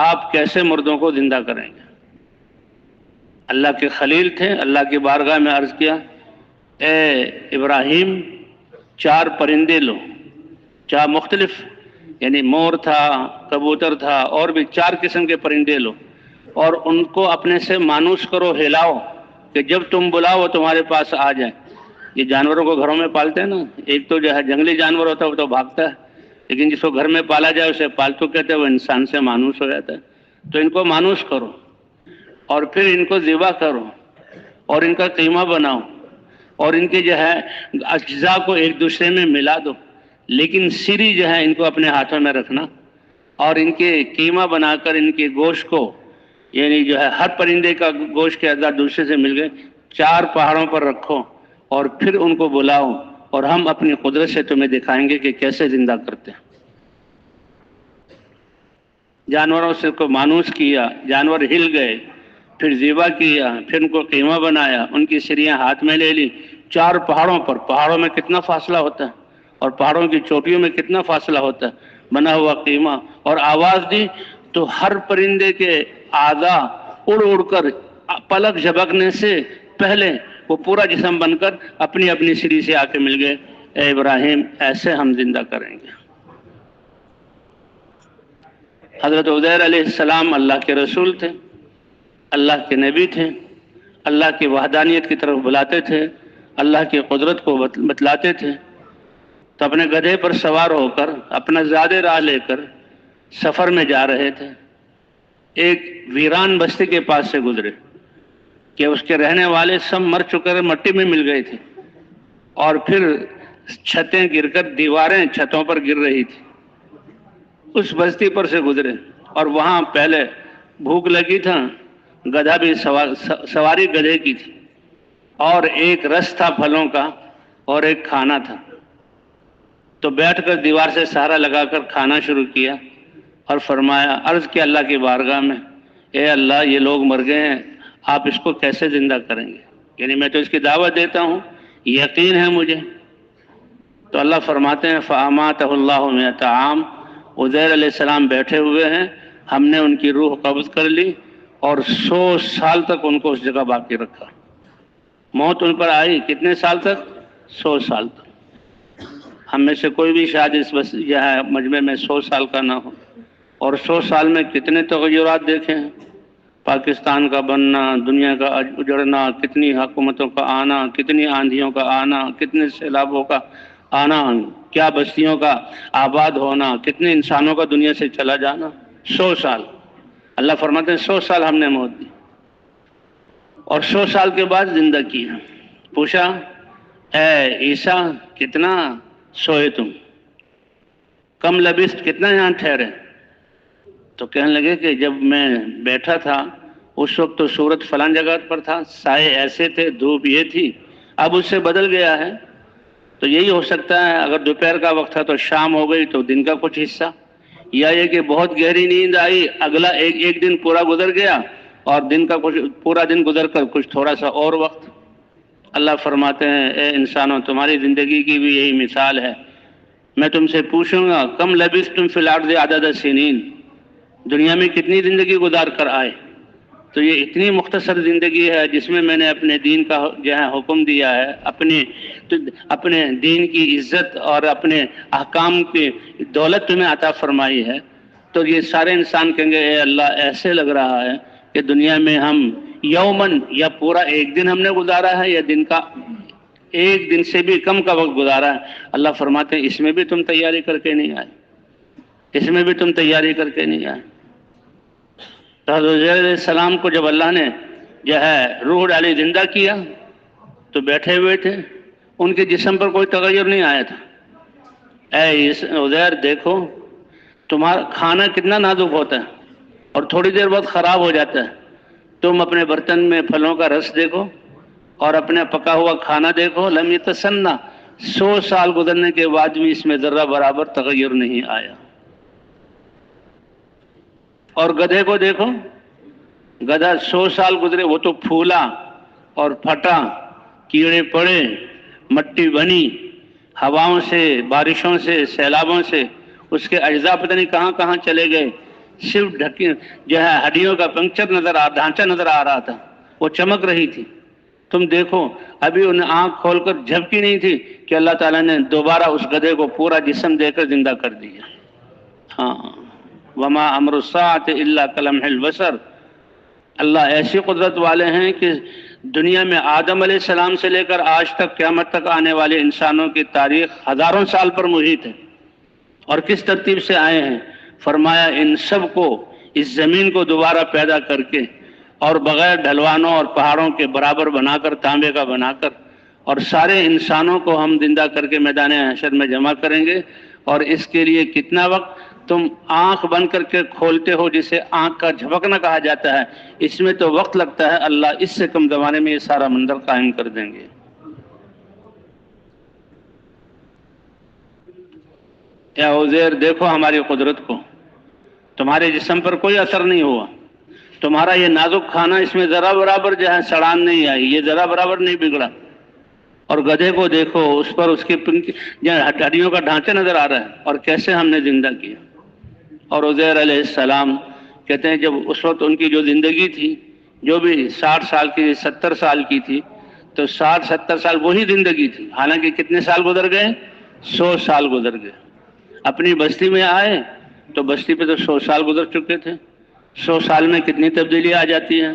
آپ کیسے مردوں کو زندہ کریں گے۔ اللہ کے خلیل تھے، اللہ کی بارگاہ میں عرض کیا، اے ابراہیم 4 پرندے لو، 4 مختلف، یعنی مور تھا، کبوتر تھا، اور بھی 4 قسم کے پرندے لو، اور ان کو اپنے سے مانوس کرو، ہلاؤ، کہ جب تم بلاؤ وہ تمہارے پاس آ جائیں۔ یہ جانوروں کو گھروں میں پالتے ہیں نا، ایک تو جو ہے جنگلی جانور ہوتا ہے وہ تو بھاگتا ہے، لیکن جس کو گھر میں پالا جائے اسے پالتو کہتے ہیں، وہ انسان سے مانوس ہو جاتا ہے۔ تو ان کو مانوس کرو اور پھر ان کو ذبح کرو اور ان کا قیمہ بناؤ، اور ان کے جو ہے اجزاء کو ایک دوسرے میں ملا دو، لیکن سری جو ہے ان کو اپنے ہاتھوں میں رکھنا، اور ان کے قیمہ بنا کر ان کے گوشت کو، یعنی جو ہے ہر پرندے کا گوشت کے اجزاء دوسرے سے مل گئے، 4 پہاڑوں پر رکھو اور پھر ان کو بلاؤ، اور ہم اپنی قدرت سے تمہیں دکھائیں گے کہ کیسے زندہ کرتے ہیں۔ جانوروں سے کو مانوس کیا، جانور ہل گئے، پھر ذبح کیا، پھر ان کو قیمہ بنایا، ان کی سریاں ہاتھ میں لے لی، 4 پہاڑوں پر، پہاڑوں میں کتنا فاصلہ ہوتا ہے اور پہاڑوں کی چوٹیوں میں کتنا فاصلہ ہوتا ہے، بنا ہوا قیمہ، اور آواز دی تو ہر پرندے کے اعضاء اڑ اڑ کر پلک جھپکنے سے پہلے وہ پورا جسم بن کر اپنی اپنی سری سے آ کے مل گئے۔ اے ابراہیم ایسے ہم زندہ کریں گے۔ حضرت عزیر علیہ السلام اللہ کے رسول تھے، اللہ کے نبی تھے، اللہ کی وحدانیت کی طرف بلاتے تھے، اللہ کی قدرت کو بتلاتے تھے، تو اپنے گدھے پر سوار ہو کر اپنا زیادہ راہ لے کر سفر میں جا رہے تھے، ایک ویران بستی کے پاس سے گزرے کہ اس کے رہنے والے سب مر چکے، مٹی میں مل گئے تھے، اور پھر چھتیں گر کر دیواریں چھتوں پر گر رہی تھی. اس بستی پر سے گزرے اور وہاں پہلے بھوک لگی تھا. گدھا بھی سواری گدھے کی تھی اور ایک رس تھا پھلوں کا اور ایک کھانا تھا. تو بیٹھ کر دیوار سے سہارا لگا کر کھانا شروع کیا اور فرمایا، عرض کیا اللہ کی بارگاہ میں، اے اللہ یہ لوگ مر گئے ہیں، آپ اس کو کیسے زندہ کریں گے؟ یعنی میں تو اس کی دعوت دیتا ہوں، یقین ہے مجھے. تو اللہ فرماتے ہیں فَأَمَاتَهُ اللَّهُ مِائَةَ عَامٍ. عزیر علیہ السلام بیٹھے ہوئے ہیں، ہم نے ان کی روح قبض کر لی اور 100 سال تک ان کو اس جگہ باقی رکھا. موت ان پر آئی کتنے سال تک؟ 100 سال تک. ہم میں سے کوئی بھی شاید اس مجمع میں 100 سال کا نہ ہو. اور 100 سال میں کتنے تغیرات دیکھے ہیں. پاکستان کا بننا، دنیا کا اجڑنا، کتنی حکومتوں کا آنا، کتنی آندھیوں کا آنا، کتنے سیلابوں کا آنا، کیا بستیوں کا آباد ہونا، کتنے انسانوں کا دنیا سے چلا جانا. 100 سال. اللہ فرماتے ہیں 100 سال ہم نے موت دی اور 100 سال کے بعد زندہ کیا. پوچھا، اے عیسیٰ کتنا سوئے تم؟ کم لبثت، کتنا یہاں ٹھہرے؟ تو کہنے لگے کہ جب میں بیٹھا تھا اس وقت تو سورج فلاں جگہ پر تھا، سائے ایسے تھے، دھوپ یہ تھی، اب اس سے بدل گیا ہے. تو یہی ہو سکتا ہے اگر دوپہر کا وقت تھا تو شام ہو گئی تو دن کا کچھ حصہ، یا یہ کہ بہت گہری نیند آئی، اگلا ایک دن پورا گزر گیا اور دن کا کچھ پورا دن گزر کر کچھ تھوڑا سا اور وقت. اللہ فرماتے ہیں اے انسانوں تمہاری زندگی کی بھی یہی مثال ہے. میں تم سے پوچھوں گا کم لبثتم فی الارض عدد السنین، دنیا میں کتنی زندگی گزار کر آئے؟ تو یہ اتنی مختصر زندگی ہے جس میں میں نے اپنے دین کا جو ہے حکم دیا ہے، اپنے دین کی عزت اور اپنے احکام کی دولت تمہیں عطا فرمائی ہے. تو یہ سارے انسان کہیں گے اے اللہ ایسے لگ رہا ہے کہ دنیا میں ہم یومن یا پورا ایک دن ہم نے گزارا ہے یا دن کا ایک دن سے بھی کم کا وقت گزارا ہے. اللہ فرماتے ہیں اس میں بھی تم تیاری کر کے نہیں آئے، اس میں بھی تم تیاری کر کے نہیں آئے. تو حضرت عزیر علیہ السلام کو جب اللہ نے جو ہے روح ڈالی، زندہ کیا، تو بیٹھے ہوئے تھے، ان کے جسم پر کوئی تغیر نہیں آیا تھا. اے عزیر دیکھو تمہارا کھانا کتنا نازک ہوتا ہے اور تھوڑی دیر بعد خراب ہو جاتا ہے. تم اپنے برتن میں پھلوں کا رس دیکھو اور اپنے پکا ہوا کھانا دیکھو، لم یتسنہ، 100 سال گزرنے کے بعد بھی اس میں ذرہ برابر تغیر نہیں آیا. اور گدھے کو دیکھو، گدھا 100 سال گزرے وہ تو پھولا اور پھٹا، کیڑے پڑے، مٹی بنی، ہواؤں سے، بارشوں سے، سیلابوں سے اس کے اجزاء پتہ نہیں کہاں کہاں چلے گئے. صرف جو ہے ہڈیوں کا پنکچر ڈھانچہ نظر آ رہا تھا، وہ چمک رہی تھی. تم دیکھو ابھی انہیں آنکھ کھول کر جھپکی نہیں تھی کہ اللہ تعالیٰ نے دوبارہ اس گدھے کو پورا جسم دے کر زندہ کر دیا. ہاں، وما امر الساعۃ الا کلمح البصر. اللہ ایسی قدرت والے ہیں کہ دنیا میں آدم علیہ السلام سے لے کر آج تک قیامت تک آنے والے انسانوں کی تاریخ ہزاروں سال پر محیط ہے. اور کس ترتیب سے آئے ہیں؟ فرمایا ان سب کو اس زمین کو دوبارہ پیدا کر کے اور بغیر ڈھلوانوں اور پہاڑوں کے برابر بنا کر، تانبے کا بنا کر، اور سارے انسانوں کو ہم زندہ کر کے میدان حشر میں جمع کریں گے. اور اس کے لیے کتنا وقت؟ تم آنکھ بند کر کے کھولتے ہو جسے آنکھ کا جھپکنا کہا جاتا ہے، اس میں تو وقت لگتا ہے. اللہ اس سے کم زمانے میں یہ سارا منظر قائم کر دیں گے. یا عزیر دیکھو ہماری قدرت کو، تمہارے جسم پر کوئی اثر نہیں ہوا، تمہارا یہ نازک کھانا اس میں ذرا برابر جو ہے سڑان نہیں آئی، یہ ذرا برابر نہیں بگڑا. اور گدھے کو دیکھو، اس پر اس کی ہڈیوں کا ڈھانچہ نظر آ رہا ہے اور کیسے ہم نے زندہ کیا. اور عزیر علیہ السلام کہتے ہیں جب اس وقت ان کی جو زندگی تھی جو بھی 60 سال کی 70 سال کی تھی، تو 60-70 سال وہی زندگی تھی. حالانکہ کتنے سال گزر گئے؟ 100 سال گزر گئے. اپنی بستی میں آئے تو بستی پہ تو 100 سال گزر چکے تھے. 100 سال میں کتنی تبدیلی آ جاتی ہے.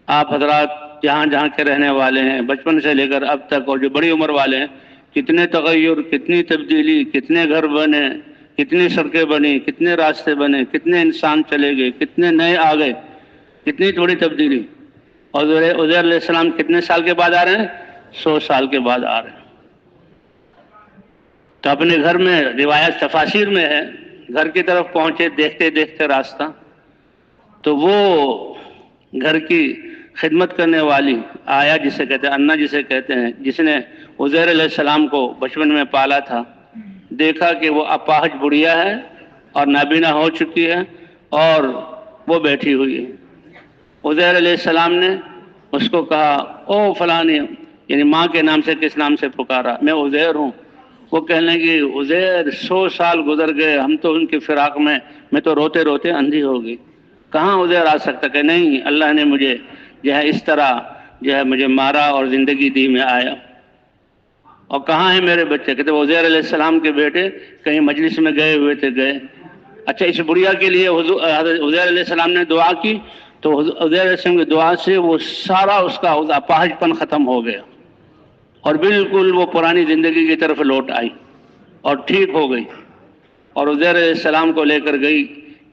آپ حضرات جہاں جہاں کے رہنے والے ہیں، بچپن سے لے کر اب تک، اور جو بڑی عمر والے ہیں، کتنے تغیر، کتنی تبدیلی، کتنے گھر بنے، کتنی سڑکیں بنی، کتنے راستے بنے، کتنے انسان چلے گئے، کتنے نئے آ گئے، کتنی تھوڑی تبدیلی. اور عزیر علیہ السلام کتنے سال کے بعد آ رہے ہیں؟ 100 سال کے بعد آ رہے ہیں. تو اپنے گھر میں روایت تفاسیر میں ہے، گھر کی طرف پہنچے دیکھتے دیکھتے راستہ، تو وہ گھر کی خدمت کرنے والی آیا جسے کہتے ہیں، انا جسے کہتے ہیں، جس نے عزیر علیہ السلام کو بچپن میں پالا تھا، دیکھا کہ وہ اپاہج بڑھیا ہے اور نابینا ہو چکی ہے اور وہ بیٹھی ہوئی ہے۔ عزیر علیہ السلام نے اس کو کہا، او فلانی، یعنی ماں کے نام سے کس نام سے پکارا، میں عزیر ہوں۔ وہ کہنے لگی، عزیر 100 سال گزر گئے، ہم تو ان کی فراق میں تو روتے روتے اندھی ہو گئی، کہاں عزیر آ سکتا؟ کہ نہیں، اللہ نے مجھے جو ہے اس طرح جو ہے مجھے مارا اور زندگی دی، میں آیا۔ اور کہاں ہیں میرے بچے؟ کہتے وہ عزیر علیہ السلام کے بیٹے کہیں مجلس میں گئے ہوئے تھے، گئے۔ اچھا، اس بڑھیا کے لیے حضرت عزیر علیہ السلام نے دعا کی، تو عزیر علیہ السلام کی دعا سے وہ سارا اس کا اپاہج پن ختم ہو گیا اور بالکل وہ پرانی زندگی کی طرف لوٹ آئی اور ٹھیک ہو گئی۔ اور عزیر علیہ السلام کو لے کر گئی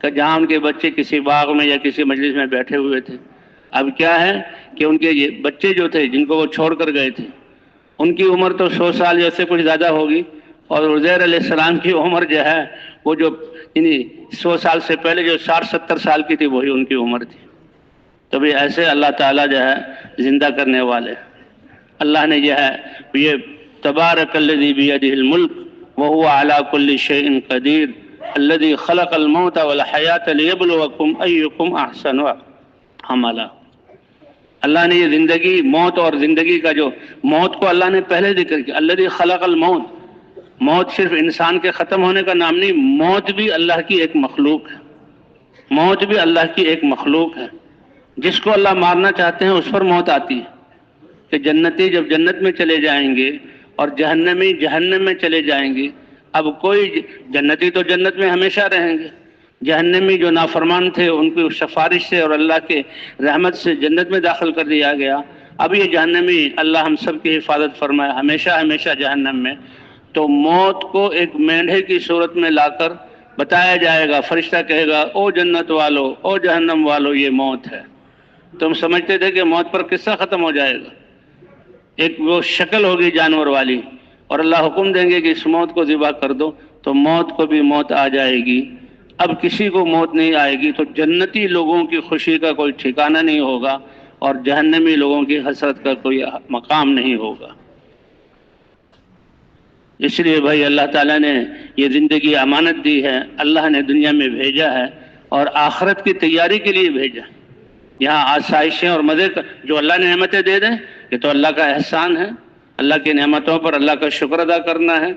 کہ جہاں ان کے بچے کسی باغ میں یا کسی مجلس میں بیٹھے ہوئے تھے۔ اب کیا ہے کہ ان کے یہ بچے جو تھے جن کو وہ چھوڑ کر گئے تھے، ان کی عمر تو 100 سال یا اس سے کچھ زیادہ ہوگی، اور عزیر علیہ السلام کی عمر جو ہے وہ جو 100 سال سے پہلے جو 60-70 سال کی تھی، وہی ان کی عمر تھی۔ تو بھی ایسے اللہ تعالیٰ جو ہے زندہ کرنے والے، اللہ نے جو ہے یہ تبارک الذی بیدہ الملک وہو علی کل شیء قدیر الذی خلق الموت والحیاۃ لیبلوکم ایکم احسن عملا۔ اللہ نے یہ زندگی، موت اور زندگی کا جو موت کو اللہ نے پہلے ذکر کیا، الذی خلق الموت، موت صرف انسان کے ختم ہونے کا نام نہیں، موت بھی اللہ کی ایک مخلوق ہے، موت بھی اللہ کی ایک مخلوق ہے۔ جس کو اللہ مارنا چاہتے ہیں اس پر موت آتی ہے، کہ جنتی جب جنت میں چلے جائیں گے اور جہنمی جہنم میں چلے جائیں گے، اب کوئی جنتی تو جنت میں ہمیشہ رہیں گے، جہنمی جو نافرمان تھے ان کی سفارش سے اور اللہ کے رحمت سے جنت میں داخل کر دیا گیا، اب یہ جہنمی اللہ ہم سب کی حفاظت فرمائے ہمیشہ ہمیشہ جہنم میں۔ تو موت کو ایک مینڈھے کی صورت میں لا کر بتایا جائے گا، فرشتہ کہے گا، او جنت والو، او جہنم والو، یہ موت ہے۔ تم سمجھتے تھے کہ موت پر قصہ ختم ہو جائے گا، ایک وہ شکل ہوگی جانور والی، اور اللہ حکم دیں گے کہ اس موت کو ذبح کر دو، تو موت کو بھی موت آ جائے گی۔ اب کسی کو موت نہیں آئے گی، تو جنتی لوگوں کی خوشی کا کوئی ٹھکانہ نہیں ہوگا اور جہنمی لوگوں کی حسرت کا کوئی مقام نہیں ہوگا۔ اس لیے بھائی اللہ تعالیٰ نے یہ زندگی امانت دی ہے، اللہ نے دنیا میں بھیجا ہے اور آخرت کی تیاری کے لیے بھیجا۔ یہاں آسائشیں اور مزے جو اللہ نے نعمتیں دے دیں، یہ تو اللہ کا احسان ہے، اللہ کی نعمتوں پر اللہ کا شکر ادا کرنا ہے،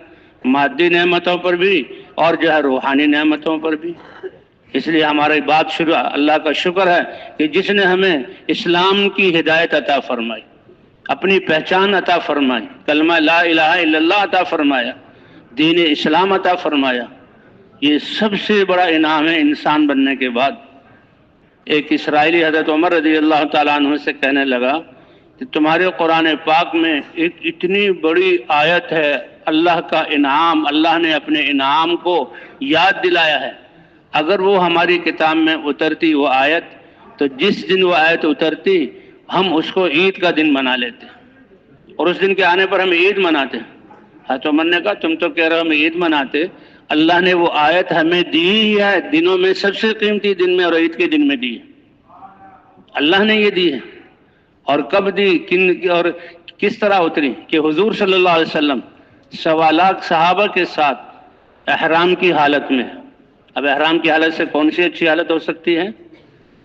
مادی نعمتوں پر بھی اور جو ہے روحانی نعمتوں پر بھی۔ اس لیے ہماری بات شروع اللہ کا شکر ہے کہ جس نے ہمیں اسلام کی ہدایت عطا فرمائی، اپنی پہچان عطا فرمائی، کلمہ لا الہ الا اللہ عطا فرمایا، دین اسلام عطا فرمایا۔ یہ سب سے بڑا انعام ہے انسان بننے کے بعد۔ ایک اسرائیلی حضرت عمر رضی اللہ تعالیٰ عنہ سے کہنے لگا کہ تمہارے قرآن پاک میں ایک اتنی بڑی آیت ہے، اللہ کا انعام، اللہ نے اپنے انعام کو یاد دلایا ہے، اگر وہ ہماری کتاب میں اترتی وہ آیت، تو جس دن وہ آیت اترتی ہم اس کو عید کا دن منا لیتے، اور اس دن کے آنے پر ہم عید مناتے۔ حضرت عمر نے کہا تم تو کہہ رہے ہو ہم عید مناتے، اللہ نے وہ آیت ہمیں دی ہے دنوں میں سب سے قیمتی دن میں، اور عید کے دن میں دی ہے، اللہ نے یہ دی ہے۔ اور کب دی، کن اور کس طرح اتری؟ کہ حضور صلی اللہ علیہ وسلم 1.25 لاکھ صحابہ کے ساتھ احرام کی حالت میں۔ اب احرام کی حالت سے کون سی اچھی حالت ہو سکتی ہے،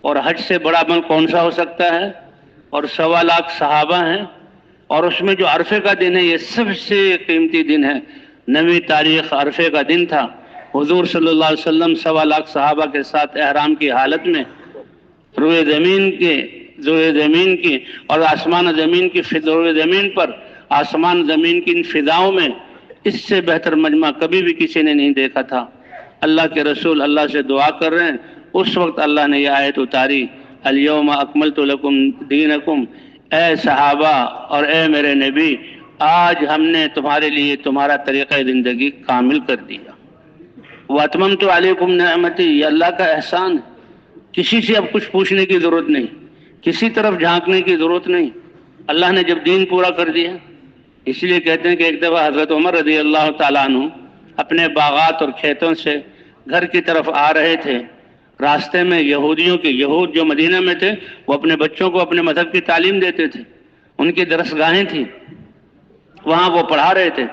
اور حج سے بڑا عمل کون سا ہو سکتا ہے، اور 1.25 لاکھ صحابہ ہیں، اور اس میں جو عرفے کا دن ہے یہ سب سے قیمتی دن ہے، 9ویں تاریخ عرفے کا دن تھا۔ حضور صلی اللہ علیہ وسلم 1.25 لاکھ صحابہ کے ساتھ احرام کی حالت میں روئے زمین کی اور آسمان زمین کی روئے زمین پر آسمان زمین کی ان فضاؤں میں اس سے بہتر مجمع کبھی بھی کسی نے نہیں دیکھا تھا۔ اللہ کے رسول اللہ سے دعا کر رہے ہیں، اس وقت اللہ نے یہ آیت اتاری، الیوم اکملت لکم دینکم، اے صحابہ اور اے میرے نبی، آج ہم نے تمہارے لیے تمہارا طریقہ زندگی کامل کر دیا۔ واتممت علیکم نعمتی، یہ اللہ کا احسان ہے، کسی سے اب کچھ پوچھنے کی ضرورت نہیں، کسی طرف جھانکنے کی ضرورت نہیں، اللہ نے جب دین پورا کر دیا اس لیے کہتے ہیں کہ ایک دفعہ حضرت عمر رضی اللہ تعالیٰ عنہ اپنے باغات اور کھیتوں سے گھر کی طرف آ رہے تھے، راستے میں یہود جو مدینہ میں تھے وہ اپنے بچوں کو اپنے مذہب کی تعلیم دیتے تھے، ان کی درسگاہیں تھیں، وہاں وہ پڑھا رہے تھے،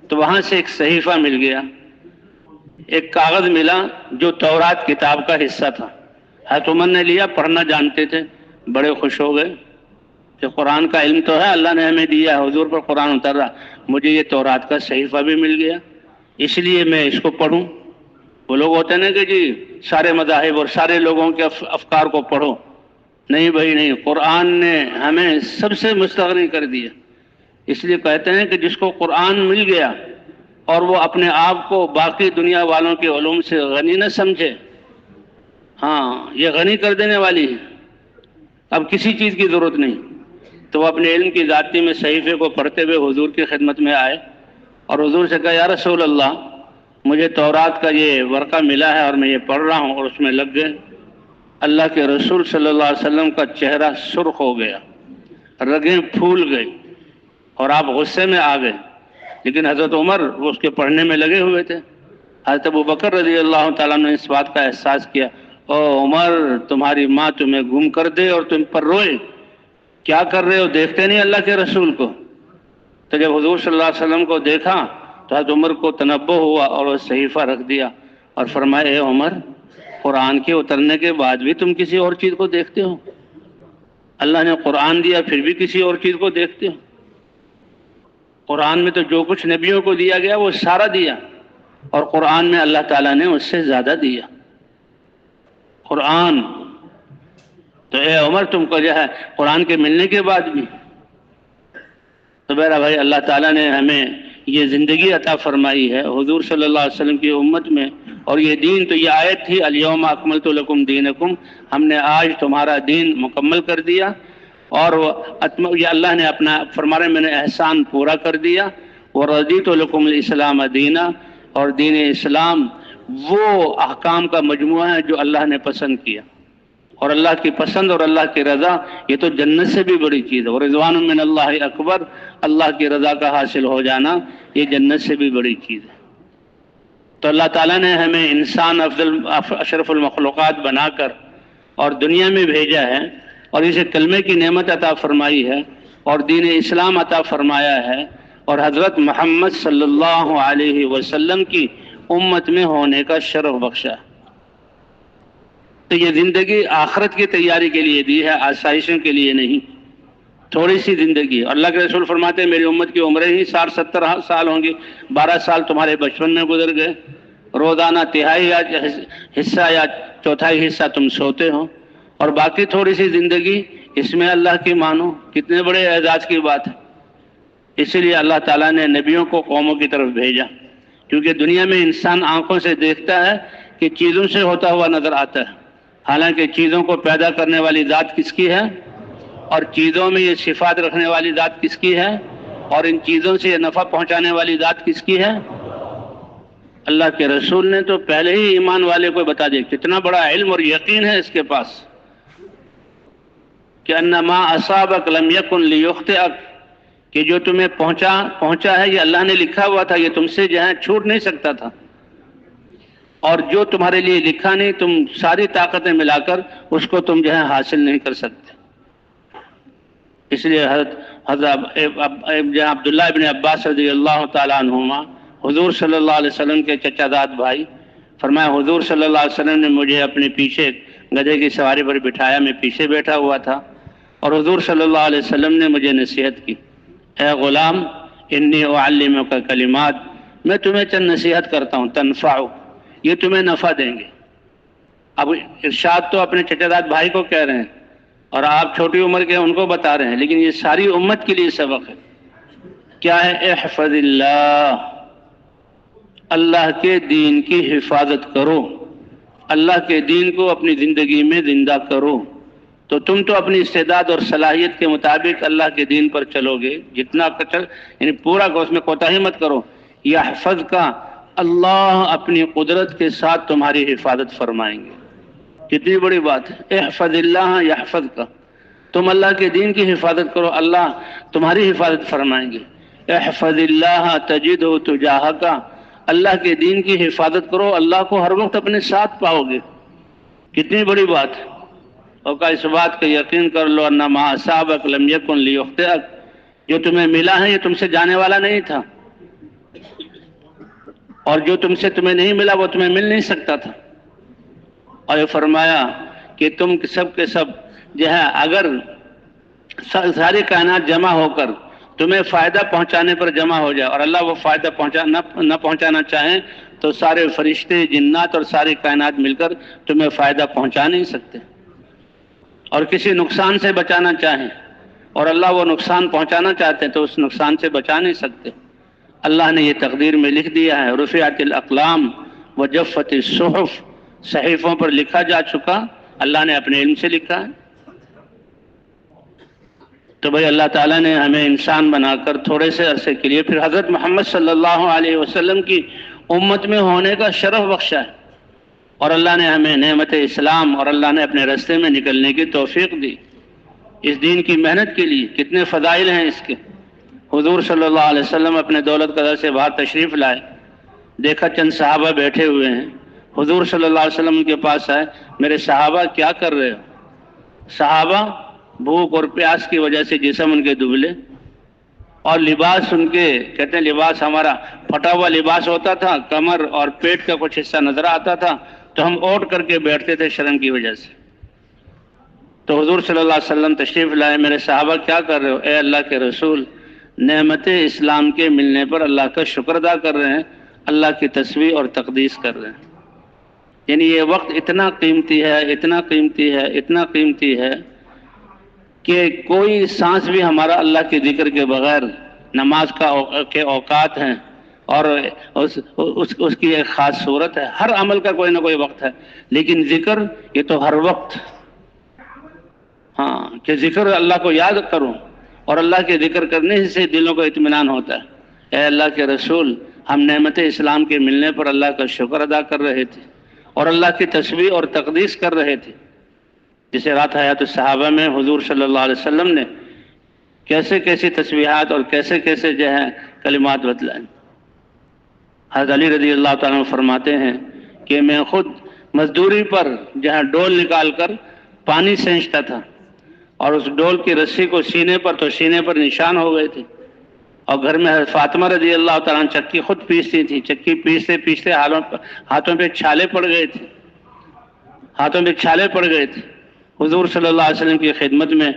تو وہاں سے ایک صحیفہ مل گیا، ایک کاغذ ملا جو تورات کتاب کا حصہ تھا۔ حضرت عمر نے لیا، پڑھنا جانتے تھے، بڑے خوش ہو گئے کہ قرآن کا علم تو ہے، اللہ نے ہمیں دیا ہے، حضور پر قرآن اتر رہا، مجھے یہ تورات کا صحیفہ بھی مل گیا، اس لیے میں اس کو پڑھوں۔ وہ لوگ ہوتے ہیں نا کہ جی سارے مذاہب اور سارے لوگوں کے افکار کو پڑھو، نہیں بھائی نہیں، قرآن نے ہمیں سب سے مستغنی کر دیا۔ اس لیے کہتے ہیں کہ جس کو قرآن مل گیا اور وہ اپنے آپ کو باقی دنیا والوں کے علوم سے غنی نہ سمجھے، ہاں یہ غنی کر دینے والی ہے، اب کسی چیز کی ضرورت نہیں، تو وہ اپنے علم کی ذاتی میں صحیفے کو پڑھتے ہوئے حضور کی خدمت میں آئے اور حضور سے کہا یا رسول اللہ مجھے تورات کا یہ ورقہ ملا ہے اور میں یہ پڑھ رہا ہوں، اور اس میں لگ گئے۔ اللہ کے رسول صلی اللہ علیہ وسلم کا چہرہ سرخ ہو گیا، رگیں پھول گئی اور آپ غصے میں آ گئے، لیکن حضرت عمر وہ اس کے پڑھنے میں لگے ہوئے تھے۔ حضرت ابوبکر رضی اللہ تعالیٰ نے اس بات کا احساس کیا، او عمر تمہاری ماں تمہیں گم کر دے اور تم پر روئے، کیا کر رہے ہو، دیکھتے نہیں اللہ کے رسول کو؟ تو جب حضور صلی اللہ علیہ وسلم کو دیکھا تو حضرت عمر کو تنبہ ہوا اور وہ صحیفہ رکھ دیا اور فرمایا اے عمر قرآن کے اترنے کے بعد بھی تم کسی اور چیز کو دیکھتے ہو؟ اللہ نے قرآن دیا پھر بھی کسی اور چیز کو دیکھتے ہو؟ قرآن میں تو جو کچھ نبیوں کو دیا گیا وہ سارا دیا، اور قرآن میں اللہ تعالیٰ نے اس سے زیادہ دیا۔ قرآن تو اے عمر تم کو جو ہے قرآن کے ملنے کے بعد بھی، تو میرا بھائی اللہ تعالیٰ نے ہمیں یہ زندگی عطا فرمائی ہے حضور صلی اللہ علیہ وسلم کی امت میں، اور یہ دین تو یہ آیت تھی الیوم اکملت لکم دینکم، ہم نے آج تمہارا دین مکمل کر دیا، اور یہ اللہ نے اپنا فرما رہے میں نے احسان پورا کر دیا، ورضیت لکم الاسلام دینا، اور دین اسلام وہ احکام کا مجموعہ ہے جو اللہ نے پسند کیا، اور اللہ کی پسند اور اللہ کی رضا یہ تو جنت سے بھی بڑی چیز ہے، اور رضوان من اللہ اکبر، اللہ کی رضا کا حاصل ہو جانا یہ جنت سے بھی بڑی چیز ہے۔ تو اللہ تعالیٰ نے ہمیں انسان اشرف المخلوقات بنا کر اور دنیا میں بھیجا ہے، اور اسے کلمے کی نعمت عطا فرمائی ہے، اور دین اسلام عطا فرمایا ہے، اور حضرت محمد صلی اللہ علیہ وسلم کی امت میں ہونے کا شرف بخشا ہے۔ تو یہ زندگی آخرت کی تیاری کے لیے دی ہے، آسائشوں کے لیے نہیں، تھوڑی سی زندگی۔ اللہ کے رسول فرماتے ہیں میری امت کی عمریں ہی 60-70 سال ہوں گی، 12 سال تمہارے بچپن میں گزر گئے، روزانہ تہائی یا حصہ یا چوتھائی حصہ تم سوتے ہو، اور باقی تھوڑی سی زندگی اس میں اللہ کی مانو، کتنے بڑے اعزاز کی بات ہے۔ اسی لیے اللہ تعالیٰ نے نبیوں کو قوموں کی طرف بھیجا، کیونکہ دنیا میں انسان آنکھوں سے دیکھتا ہے کہ چیزوں سے ہوتا ہوا نظر آتا ہے، حالانکہ چیزوں کو پیدا کرنے والی ذات کس کی ہے، اور چیزوں میں یہ صفات رکھنے والی ذات کس کی ہے، اور ان چیزوں سے یہ نفع پہنچانے والی ذات کس کی ہے؟ اللہ کے رسول نے تو پہلے ہی ایمان والے کو بتا دیا، کتنا بڑا علم اور یقین ہے اس کے پاس، کہ انما اصابک لم یکن لیخطئک، کہ جو تمہیں پہنچا ہے یہ اللہ نے لکھا ہوا تھا، یہ تم سے جو ہے چھوٹ نہیں سکتا تھا، اور جو تمہارے لیے لکھا نہیں تم ساری طاقتیں ملا کر اس کو تم جو ہے حاصل نہیں کر سکتے۔ اس لیے حضرت عبداللہ ابن عباس رضی اللہ تعالیٰ عنہما حضور صلی اللہ علیہ وسلم کے چچا داد بھائی، فرمایا حضور صلی اللہ علیہ وسلم نے مجھے اپنے پیچھے گدھے کی سواری پر بٹھایا، میں پیچھے بیٹھا ہوا تھا، اور حضور صلی اللہ علیہ وسلم نے مجھے نصیحت کی، اے غلام انی اعلمک کلمات، میں تمہیں چند نصیحت کرتا ہوں، تنفع، یہ تمہیں نفع دیں گے۔ اب ارشاد تو اپنے چچا داد بھائی کو کہہ رہے ہیں، اور آپ چھوٹی عمر کے ان کو بتا رہے ہیں، لیکن یہ ساری امت کے لیے سبق ہے۔ کیا ہے؟ احفظ اللہ، اللہ کے دین کی حفاظت کرو، اللہ کے دین کو اپنی زندگی میں زندہ کرو، تو تم تو اپنی استعداد اور صلاحیت کے مطابق اللہ کے دین پر چلو گے، جتنا یعنی پورا اس میں کوتاہی مت کرو۔ یحفظ کا، اللہ اپنی قدرت کے ساتھ تمہاری حفاظت فرمائیں گے، کتنی بڑی بات ہے۔ احفظ اللہ یحفظ کا، تم اللہ کے دین کی حفاظت کرو، اللہ تمہاری حفاظت فرمائیں گے۔ احفظ اللہ تجدہ تجاہک، اللہ کے دین کی حفاظت کرو، اللہ کو ہر وقت اپنے ساتھ پاؤ گے۔ کتنی بڑی بات ہے۔ اور کا اس بات کا یقین کر لو ان ما اصابک لم یکن لیخطئک، جو تمہیں ملا ہے یہ تم سے جانے والا نہیں تھا، اور جو تمہیں نہیں ملا وہ تمہیں مل نہیں سکتا تھا۔ اور یہ فرمایا کہ تم سب کے سب جو ہے اگر ساری کائنات جمع ہو کر تمہیں فائدہ پہنچانے پر جمع ہو جائے اور اللہ وہ فائدہ نہ پہنچانا چاہیں تو سارے فرشتے، جنات اور ساری کائنات مل کر تمہیں فائدہ پہنچا نہیں سکتے، اور کسی نقصان سے بچانا چاہیں اور اللہ وہ نقصان پہنچانا چاہتے ہیں تو اس نقصان سے بچا نہیں سکتے۔ اللہ نے یہ تقدیر میں لکھ دیا ہے، رفعت الاقلام وجفت الصحف، صحیفوں پر لکھا جا چکا، اللہ نے اپنے علم سے لکھا ہے۔ تو بھائی اللہ تعالیٰ نے ہمیں انسان بنا کر تھوڑے سے عرصے کے لیے پھر حضرت محمد صلی اللہ علیہ وسلم کی امت میں ہونے کا شرف بخشا ہے، اور اللہ نے ہمیں نعمت اسلام اور اللہ نے اپنے راستے میں نکلنے کی توفیق دی۔ اس دین کی محنت کے لیے کتنے فضائل ہیں اس کے۔ حضور صلی اللہ علیہ وسلم اپنے دولت قدر سے باہر تشریف لائے، دیکھا چند صحابہ بیٹھے ہوئے ہیں، حضور صلی اللہ علیہ وسلم کے پاس آئے، میرے صحابہ کیا کر رہے ہو؟ صحابہ بھوک اور پیاس کی وجہ سے جسم ان کے دبلے، اور لباس ان کے، کہتے ہیں لباس ہمارا پھٹا ہوا لباس ہوتا تھا، کمر اور پیٹ کا کچھ حصہ نظر آتا تھا تو ہم اوٹ کر کے بیٹھتے تھے شرم کی وجہ سے۔ تو حضور صلی اللہ علیہ وسلم تشریف لائے، میرے صحابہ کیا کر رہے ہو؟ اے اللہ کے رسول، نعمت اسلام کے ملنے پر اللہ کا شکر ادا کر رہے ہیں، اللہ کی تسبیح اور تقدیس کر رہے ہیں۔ یعنی یہ وقت اتنا قیمتی ہے، اتنا قیمتی ہے، اتنا قیمتی ہے کہ کوئی سانس بھی ہمارا اللہ کے ذکر کے بغیر، نماز کے اوقات ہیں اور اس کی ایک خاص صورت ہے، ہر عمل کا کوئی نہ کوئی وقت ہے، لیکن ذکر یہ تو ہر وقت، ہاں کہ ذکر اللہ کو یاد کروں، اور اللہ کے ذکر کرنے سے دلوں کو اطمینان ہوتا ہے۔ اے اللہ کے رسول، ہم نعمت اسلام کے ملنے پر اللہ کا شکر ادا کر رہے تھے اور اللہ کی تسبیح اور تقدیس کر رہے تھے۔ جسے رات حیات الصحابہ میں حضور صلی اللہ علیہ وسلم نے کیسے کیسی تسبیحات اور کیسے کیسے جو ہے کلمات بتلائیں۔ حضرت علی رضی اللہ تعالیٰ عنہ فرماتے ہیں کہ میں خود مزدوری پر جہاں ڈول نکال کر پانی سینچتا تھا، اور اس ڈول کی رسی کو سینے پر تو سینے پر نشان ہو گئے تھے، اور گھر میں حضرت فاطمہ رضی اللہ تعالیٰ عنہ چکی خود پیستی تھی، چکی پیستے پیستے ہاتھوں پہ چھالے پڑ گئے تھے، ہاتھوں پہ چھالے پڑ گئے تھے۔ حضور صلی اللہ علیہ وسلم کی خدمت میں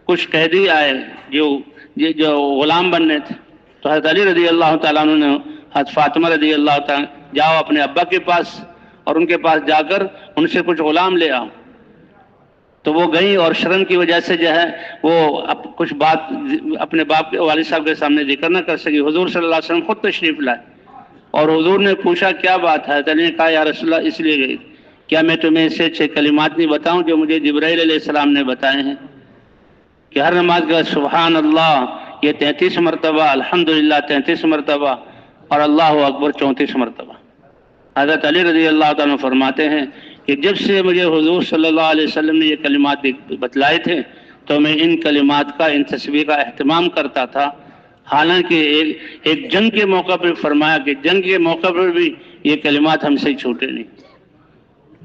کچھ قیدی آئے جو غلام بننے تھے، تو حضرت علی رضی اللہ تعالیٰ عنہ نے حضرت فاطمہ رضی اللہ تعالیٰ جاؤ اپنے ابا کے پاس اور ان کے پاس جا کر ان سے کچھ غلام لے آؤ۔ تو وہ گئی اور شرم کی وجہ سے جو ہے وہ کچھ بات اپنے باپ کے والد صاحب کے سامنے ذکر نہ کر سکی۔ حضور صلی اللہ علیہ وسلم خود تشریف لائے اور حضور نے پوچھا کیا بات ہے؟ حضرت علی نے کہا یا رسول اللہ اس لیے گئی، کیا میں تمہیں اس سے اچھے کلمات نہیں بتاؤں جو مجھے جبرائیل علیہ السلام نے بتائے ہیں کہ ہر نماز کے بعد سبحان اللہ یہ 33 مرتبہ، الحمدللہ 33 مرتبہ اور اللہ اکبر 34 مرتبہ۔ حضرت علی رضی اللہ تعالیٰ فرماتے ہیں کہ جب سے مجھے حضور صلی اللہ علیہ وسلم نے یہ کلمات بتلائے تھے تو میں ان کلمات کا، ان تسبیح کا اہتمام کرتا تھا، حالانکہ ایک جنگ کے موقع پر فرمایا کہ جنگ کے موقع پر بھی یہ کلمات ہم سے چھوٹے نہیں۔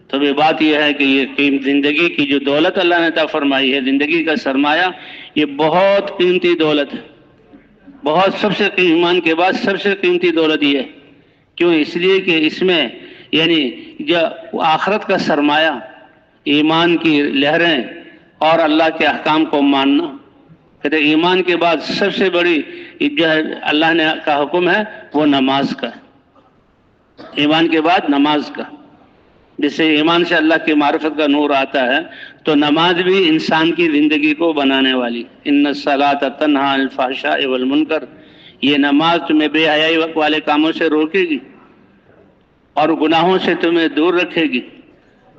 تو یہ بات یہ ہے کہ یہ زندگی کی جو دولت اللہ نے عطا فرمائی ہے، زندگی کا سرمایہ، یہ بہت قیمتی دولت ہے، بہت، سب سے ایمان کے بعد سب سے قیمتی دولت یہ ہے۔ کیوں؟ اس لیے کہ اس میں یعنی جو آخرت کا سرمایہ، ایمان کی لہریں اور اللہ کے احکام کو ماننا، کہتے ہیں ایمان کے بعد سب سے بڑی جو ہے اللہ نے کا حکم ہے وہ نماز کا ہے، ایمان کے بعد نماز کا۔ جس سے ایمان سے اللہ کی معرفت کا نور آتا ہے، تو نماز بھی انسان کی زندگی کو بنانے والی۔ ان الصلاۃ تنہی عن الفحشاء والمنکر، یہ نماز تمہیں بے حیائی والے کاموں سے روکے گی اور گناہوں سے تمہیں دور رکھے گی۔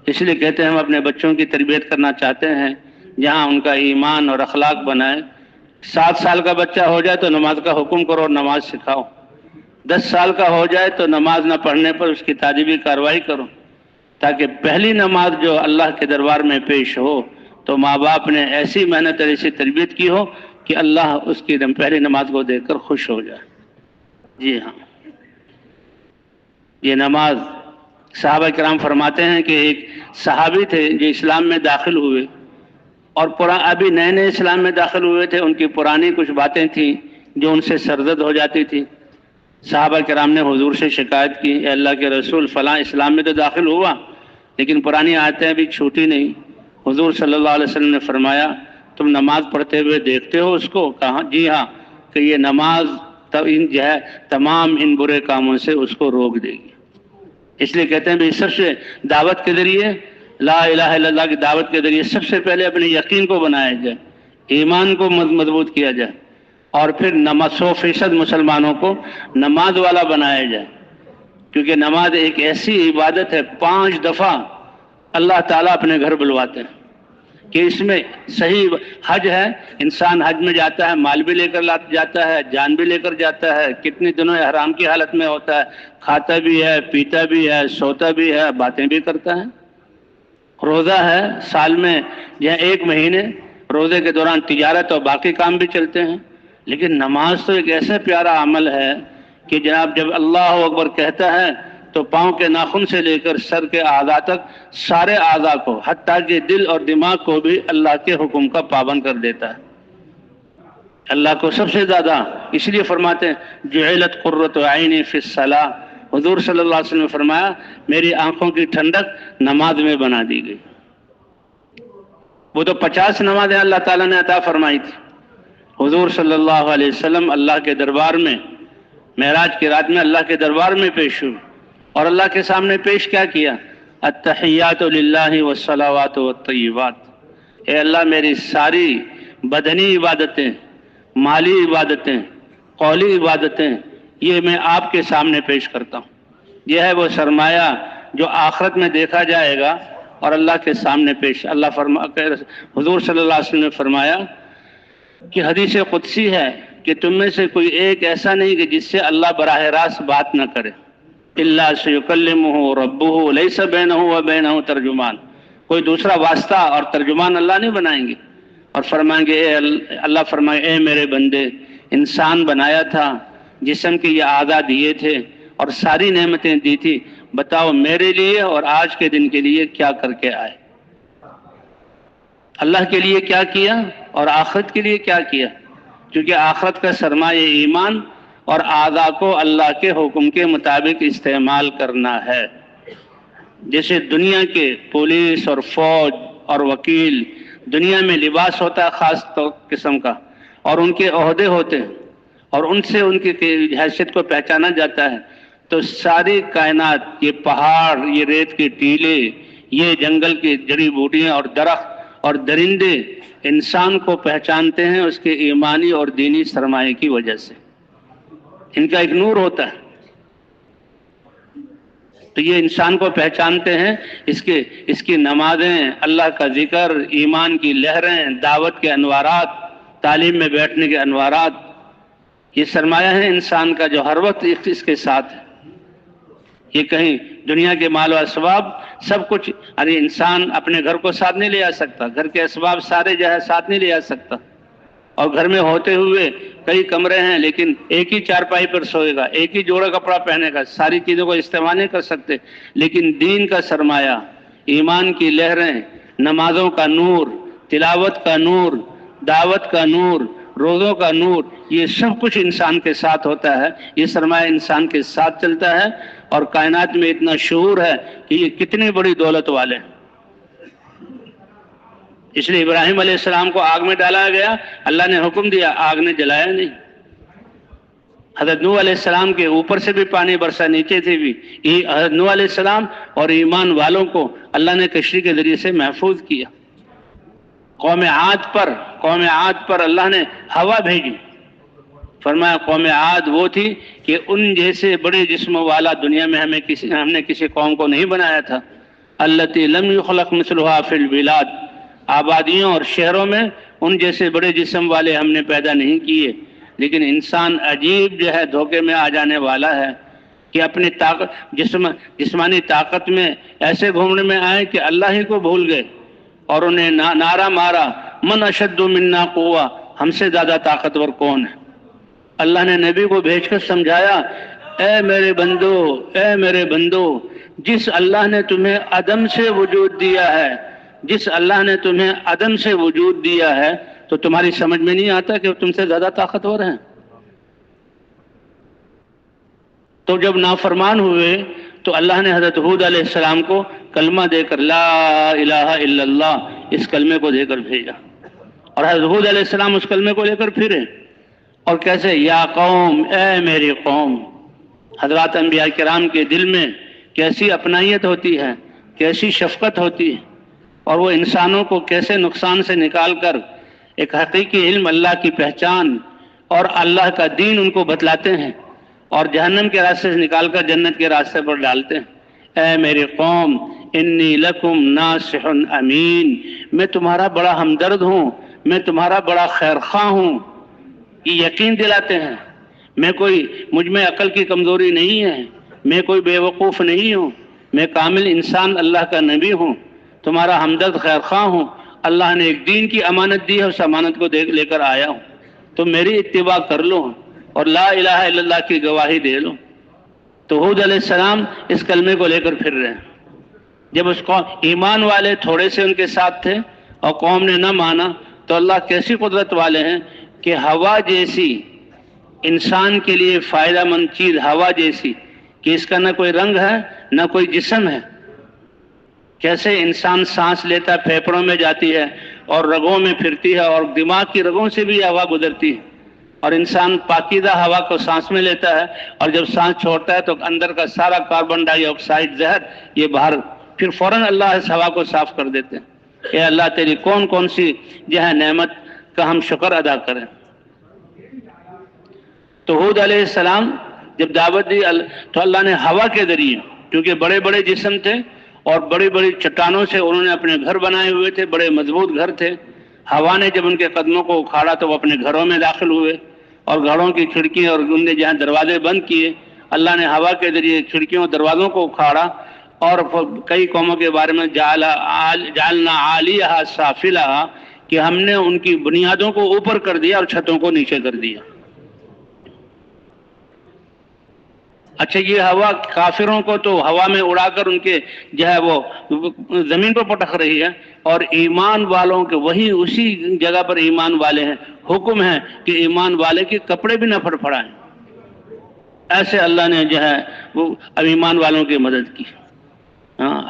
اس لیے کہتے ہیں ہم اپنے بچوں کی تربیت کرنا چاہتے ہیں جہاں ان کا ایمان اور اخلاق بنائے۔ 7 سال کا بچہ ہو جائے تو نماز کا حکم کرو اور نماز سکھاؤ، 10 سال کا ہو جائے تو نماز نہ پڑھنے پر اس کی تادیبی کارروائی کرو، تاکہ پہلی نماز جو اللہ کے دربار میں پیش ہو تو ماں باپ نے ایسی محنت اور ایسی تربیت کی ہو کہ اللہ اس کی پہلی نماز کو دیکھ کر خوش ہو جائے۔ جی ہاں، یہ نماز صحابہ کرام فرماتے ہیں کہ ایک صحابی تھے جو اسلام میں داخل ہوئے اور ابھی نئے نئے اسلام میں داخل ہوئے تھے، ان کی پرانی کچھ باتیں تھیں جو ان سے سرزد ہو جاتی تھی۔ صحابہ کرام نے حضور سے شکایت کی، اے اللہ کے رسول، فلاں اسلام میں تو داخل ہوا لیکن پرانی عادتیں ابھی چھوٹی نہیں۔ حضور صلی اللہ علیہ وسلم نے فرمایا، تم نماز پڑھتے ہوئے دیکھتے ہو اس کو؟ کہا جی ہاں، کہ یہ نماز جو ہے تمام ان برے کاموں سے اس کو روک دے گی۔ اس لیے کہتے ہیں بھی سب سے دعوت کے ذریعے، لا الہ الا اللہ کی دعوت کے ذریعے سب سے پہلے اپنے یقین کو بنایا جائے، ایمان کو مضبوط کیا جائے، اور پھر 100% مسلمانوں کو نماز والا بنایا جائے، کیونکہ نماز ایک ایسی عبادت ہے 5 دفعہ اللہ تعالیٰ اپنے گھر بلواتے ہیں کہ اس میں صحیح حج ہے، انسان حج میں جاتا ہے، مال بھی لے کر جاتا ہے، جان بھی لے کر جاتا ہے، کتنے دنوں احرام کی حالت میں ہوتا ہے، کھاتا بھی ہے، پیتا بھی ہے، سوتا بھی ہے، باتیں بھی کرتا ہے۔ روزہ ہے، سال میں یا 1 مہینے روزے کے دوران تجارت اور باقی کام بھی چلتے ہیں، لیکن نماز تو ایک ایسا پیارا عمل ہے کہ جناب جب اللہ اکبر کہتا ہے تو پاؤں کے ناخن سے لے کر سر کے اعضاء تک سارے اعضاء کو، حتیٰ کہ دل اور دماغ کو بھی اللہ کے حکم کا پابند کر دیتا ہے۔ اللہ کو سب سے زیادہ اس لیے فرماتے ہیں جعلت قرۃ عینی فی الصلاۃ، حضور صلی اللہ علیہ وسلم نے فرمایا میری آنکھوں کی ٹھنڈک نماز میں بنا دی گئی۔ وہ تو 50 نمازیں اللہ تعالیٰ نے عطا فرمائی تھی۔ حضور صلی اللہ علیہ وسلم اللہ کے دربار میں معراج کی رات میں اللہ کے دربار میں پیش ہوئے، اور اللہ کے سامنے پیش کیا کیا؟ التحیات للہ والصلوات والطیبات، اے اللہ میری ساری بدنی عبادتیں، مالی عبادتیں، قولی عبادتیں، یہ میں آپ کے سامنے پیش کرتا ہوں۔ یہ ہے وہ سرمایہ جو آخرت میں دیکھا جائے گا اور اللہ کے سامنے پیش۔ حضور صلی اللہ علیہ وسلم نے فرمایا کہ حدیث قدسی ہے کہ تم میں سے کوئی ایک ایسا نہیں کہ جس سے اللہ براہ راست بات نہ کرے، الا سیکلمہ ربہ لیس بینہ وبینہ ترجمان، کوئی دوسرا واسطہ اور ترجمان اللہ نہیں بنائیں گے، اور فرمائیں گے اللہ فرمائے اے میرے بندے، انسان بنایا تھا، جسم کے یہ اعضاء دیے تھے اور ساری نعمتیں دی تھی، بتاؤ میرے لیے اور آج کے دن کے لیے کیا کر کے آئے؟ اللہ کے لیے کیا کیا اور آخرت کے لیے کیا کیا؟ کیونکہ آخرت کا سرمایہ ایمان اور اعضاء کو اللہ کے حکم کے مطابق استعمال کرنا ہے۔ جیسے دنیا کے پولیس اور فوج اور وکیل، دنیا میں لباس ہوتا ہے خاص قسم کا، اور ان کے عہدے ہوتے ہیں اور ان سے ان کی حیثیت کو پہچانا جاتا ہے، تو ساری کائنات، یہ پہاڑ، یہ ریت کے ٹیلے، یہ جنگل کی جڑی بوٹیاں اور درخت اور درندے انسان کو پہچانتے ہیں اس کے ایمانی اور دینی سرمایہ کی وجہ سے۔ ان کا ایک نور ہوتا ہے، تو یہ انسان کو پہچانتے ہیں، اس کی نمازیں، اللہ کا ذکر، ایمان کی لہریں، دعوت کے انوارات، تعلیم میں بیٹھنے کے انوارات، یہ سرمایہ ہے انسان کا جو ہر وقت اس کے ساتھ ہے۔ یہ کہیں دنیا کے مال و اسباب سب کچھ، ارے انسان اپنے گھر کو ساتھ نہیں لے آ سکتا، گھر کے اسباب سارے جو ہے ساتھ نہیں لے آ سکتا، اور گھر میں ہوتے ہوئے کئی کمرے ہیں لیکن ایک ہی چارپائی پر سوئے گا، ایک ہی جوڑا کپڑا پہنے گا، ساری چیزوں کو استعمال نہیں کر سکتے۔ لیکن دین کا سرمایہ، ایمان کی لہریں، نمازوں کا نور، تلاوت کا نور، دعوت کا نور، روزوں کا نور، یہ سب کچھ انسان کے ساتھ ہوتا ہے، یہ سرمایہ انسان کے ساتھ چلتا ہے، اور کائنات میں اتنا شعور ہے کہ یہ کتنی بڑی دولت والے ہیں۔ اس لیے ابراہیم علیہ السلام کو آگ میں ڈالا گیا، اللہ نے حکم دیا، آگ نے جلایا نہیں۔ حضرت نوح علیہ السلام کے اوپر سے بھی پانی برسا، نیچے سے بھی، حضرت نوح علیہ السلام اور ایمان والوں کو اللہ نے کشتی کے ذریعے سے محفوظ کیا۔ قوم عاد پر اللہ نے ہوا بھیجی، فرمایا قوم عاد وہ تھی کہ ان جیسے بڑے جسم والا دنیا میں ہم نے کسی قوم کو نہیں بنایا تھا۔ التی لم یخلق مثلھا فی البلاد، آبادیوں اور شہروں میں ان جیسے بڑے جسم والے ہم نے پیدا نہیں کیے، لیکن انسان عجیب جو ہے دھوکے میں آ جانے والا ہے کہ اپنی جسمانی طاقت میں ایسے گھومنے میں آئے کہ اللہ ہی کو بھول گئے، اور انہیں نعرہ مارا من اشد منا قوہ، ہم سے زیادہ طاقتور کون ہے؟ اللہ نے نبی کو بھیج کر سمجھایا، اے میرے بندو، اے میرے بندو، جس اللہ نے تمہیں عدم سے وجود دیا ہے، جس اللہ نے تمہیں عدم سے وجود دیا ہے، تو تمہاری سمجھ میں نہیں آتا کہ وہ تم سے زیادہ طاقتور ہیں؟ تو جب نافرمان ہوئے تو اللہ نے حضرت ہود علیہ السلام کو کلمہ دے کر، لا الہ الا اللہ، اس کلمے کو دے کر بھیجا، اور حضرت ہود علیہ السلام اس کلمے کو لے کر پھرے، اور کیسے، یا قوم، اے میری قوم۔ حضرات انبیاء کرام کے دل میں کیسی اپنائیت ہوتی ہے، کیسی شفقت ہوتی ہے، اور وہ انسانوں کو کیسے نقصان سے نکال کر ایک حقیقی علم، اللہ کی پہچان اور اللہ کا دین ان کو بتلاتے ہیں، اور جہنم کے راستے سے نکال کر جنت کے راستے پر ڈالتے ہیں۔ اے میری قوم، انی لکم ناصح امین، میں تمہارا بڑا ہمدرد ہوں، میں تمہارا بڑا خیرخواہ ہوں، یہ یقین دلاتے ہیں۔ مجھ میں عقل کی کمزوری نہیں ہے، میں کوئی بے وقوف نہیں ہوں، میں کامل انسان اللہ کا نبی ہوں، تمہارا ہمدرد خیرخواہ ہوں، اللہ نے ایک دین کی امانت دی ہے، اس امانت کو لے کر آیا ہوں، تو میری اتباع کر لو اور لا الہ الا اللہ کی گواہی دے لو۔ تو ہود علیہ السلام اس کلمے کو لے کر پھر رہے ہیں۔ جب اس قوم ایمان والے تھوڑے سے ان کے ساتھ تھے اور قوم نے نہ مانا، تو اللہ کیسی قدرت والے ہیں کہ ہوا جیسی انسان کے لیے فائدہ مند چیز، ہوا جیسی کہ اس کا نہ کوئی رنگ ہے نہ کوئی جسم ہے، کیسے انسان سانس لیتا ہے، پھیپھڑوں میں جاتی ہے اور رگوں میں پھرتی ہے، اور دماغ کی رگوں سے بھی ہوا گزرتی ہے، اور انسان پاکیزہ ہوا کو سانس میں لیتا ہے، اور جب سانس چھوڑتا ہے تو اندر کا سارا کاربن ڈائی آکسائڈ زہر یہ باہر، پھر فوراً اللہ اس ہوا کو صاف کر دیتے ہیں۔ اے اللہ، تیری کون کون سی جو ہے نعمت کا ہم شکر ادا کریں۔ تو ہود علیہ السلام جب دعوت دی تو اللہ نے ہوا کے ذریعے، کیونکہ بڑے بڑے جسم تھے اور بڑی بڑی چٹانوں سے انہوں نے اپنے گھر بنائے ہوئے تھے، بڑے مضبوط گھر تھے، ہوا نے جب ان کے قدموں کو اکھاڑا تو وہ اپنے گھروں میں داخل ہوئے، اور گھروں کی کھڑکیاں اور ان نے جہاں دروازے بند کیے، اللہ نے ہوا کے ذریعے کھڑکیوں اور دروازوں کو اکھاڑا، اور کئی قوموں کے بارے میں جعلنا عالیہا سافلہا، کہ ہم نے ان کی بنیادوں کو اوپر کر دیا اور چھتوں کو نیچے کر دیا۔ اچھا، یہ ہوا کافروں کو تو ہوا میں اڑا کر ان کے جو ہے وہ زمین پر پٹک رہی ہے، اور ایمان والوں کے وہی اسی جگہ پر ایمان والے ہیں، حکم ہے کہ ایمان والے کے کپڑے بھی نہ پھڑپھڑائیں۔ ایسے اللہ نے جو ہے وہ اب ایمان والوں کی مدد کی۔ ہاں،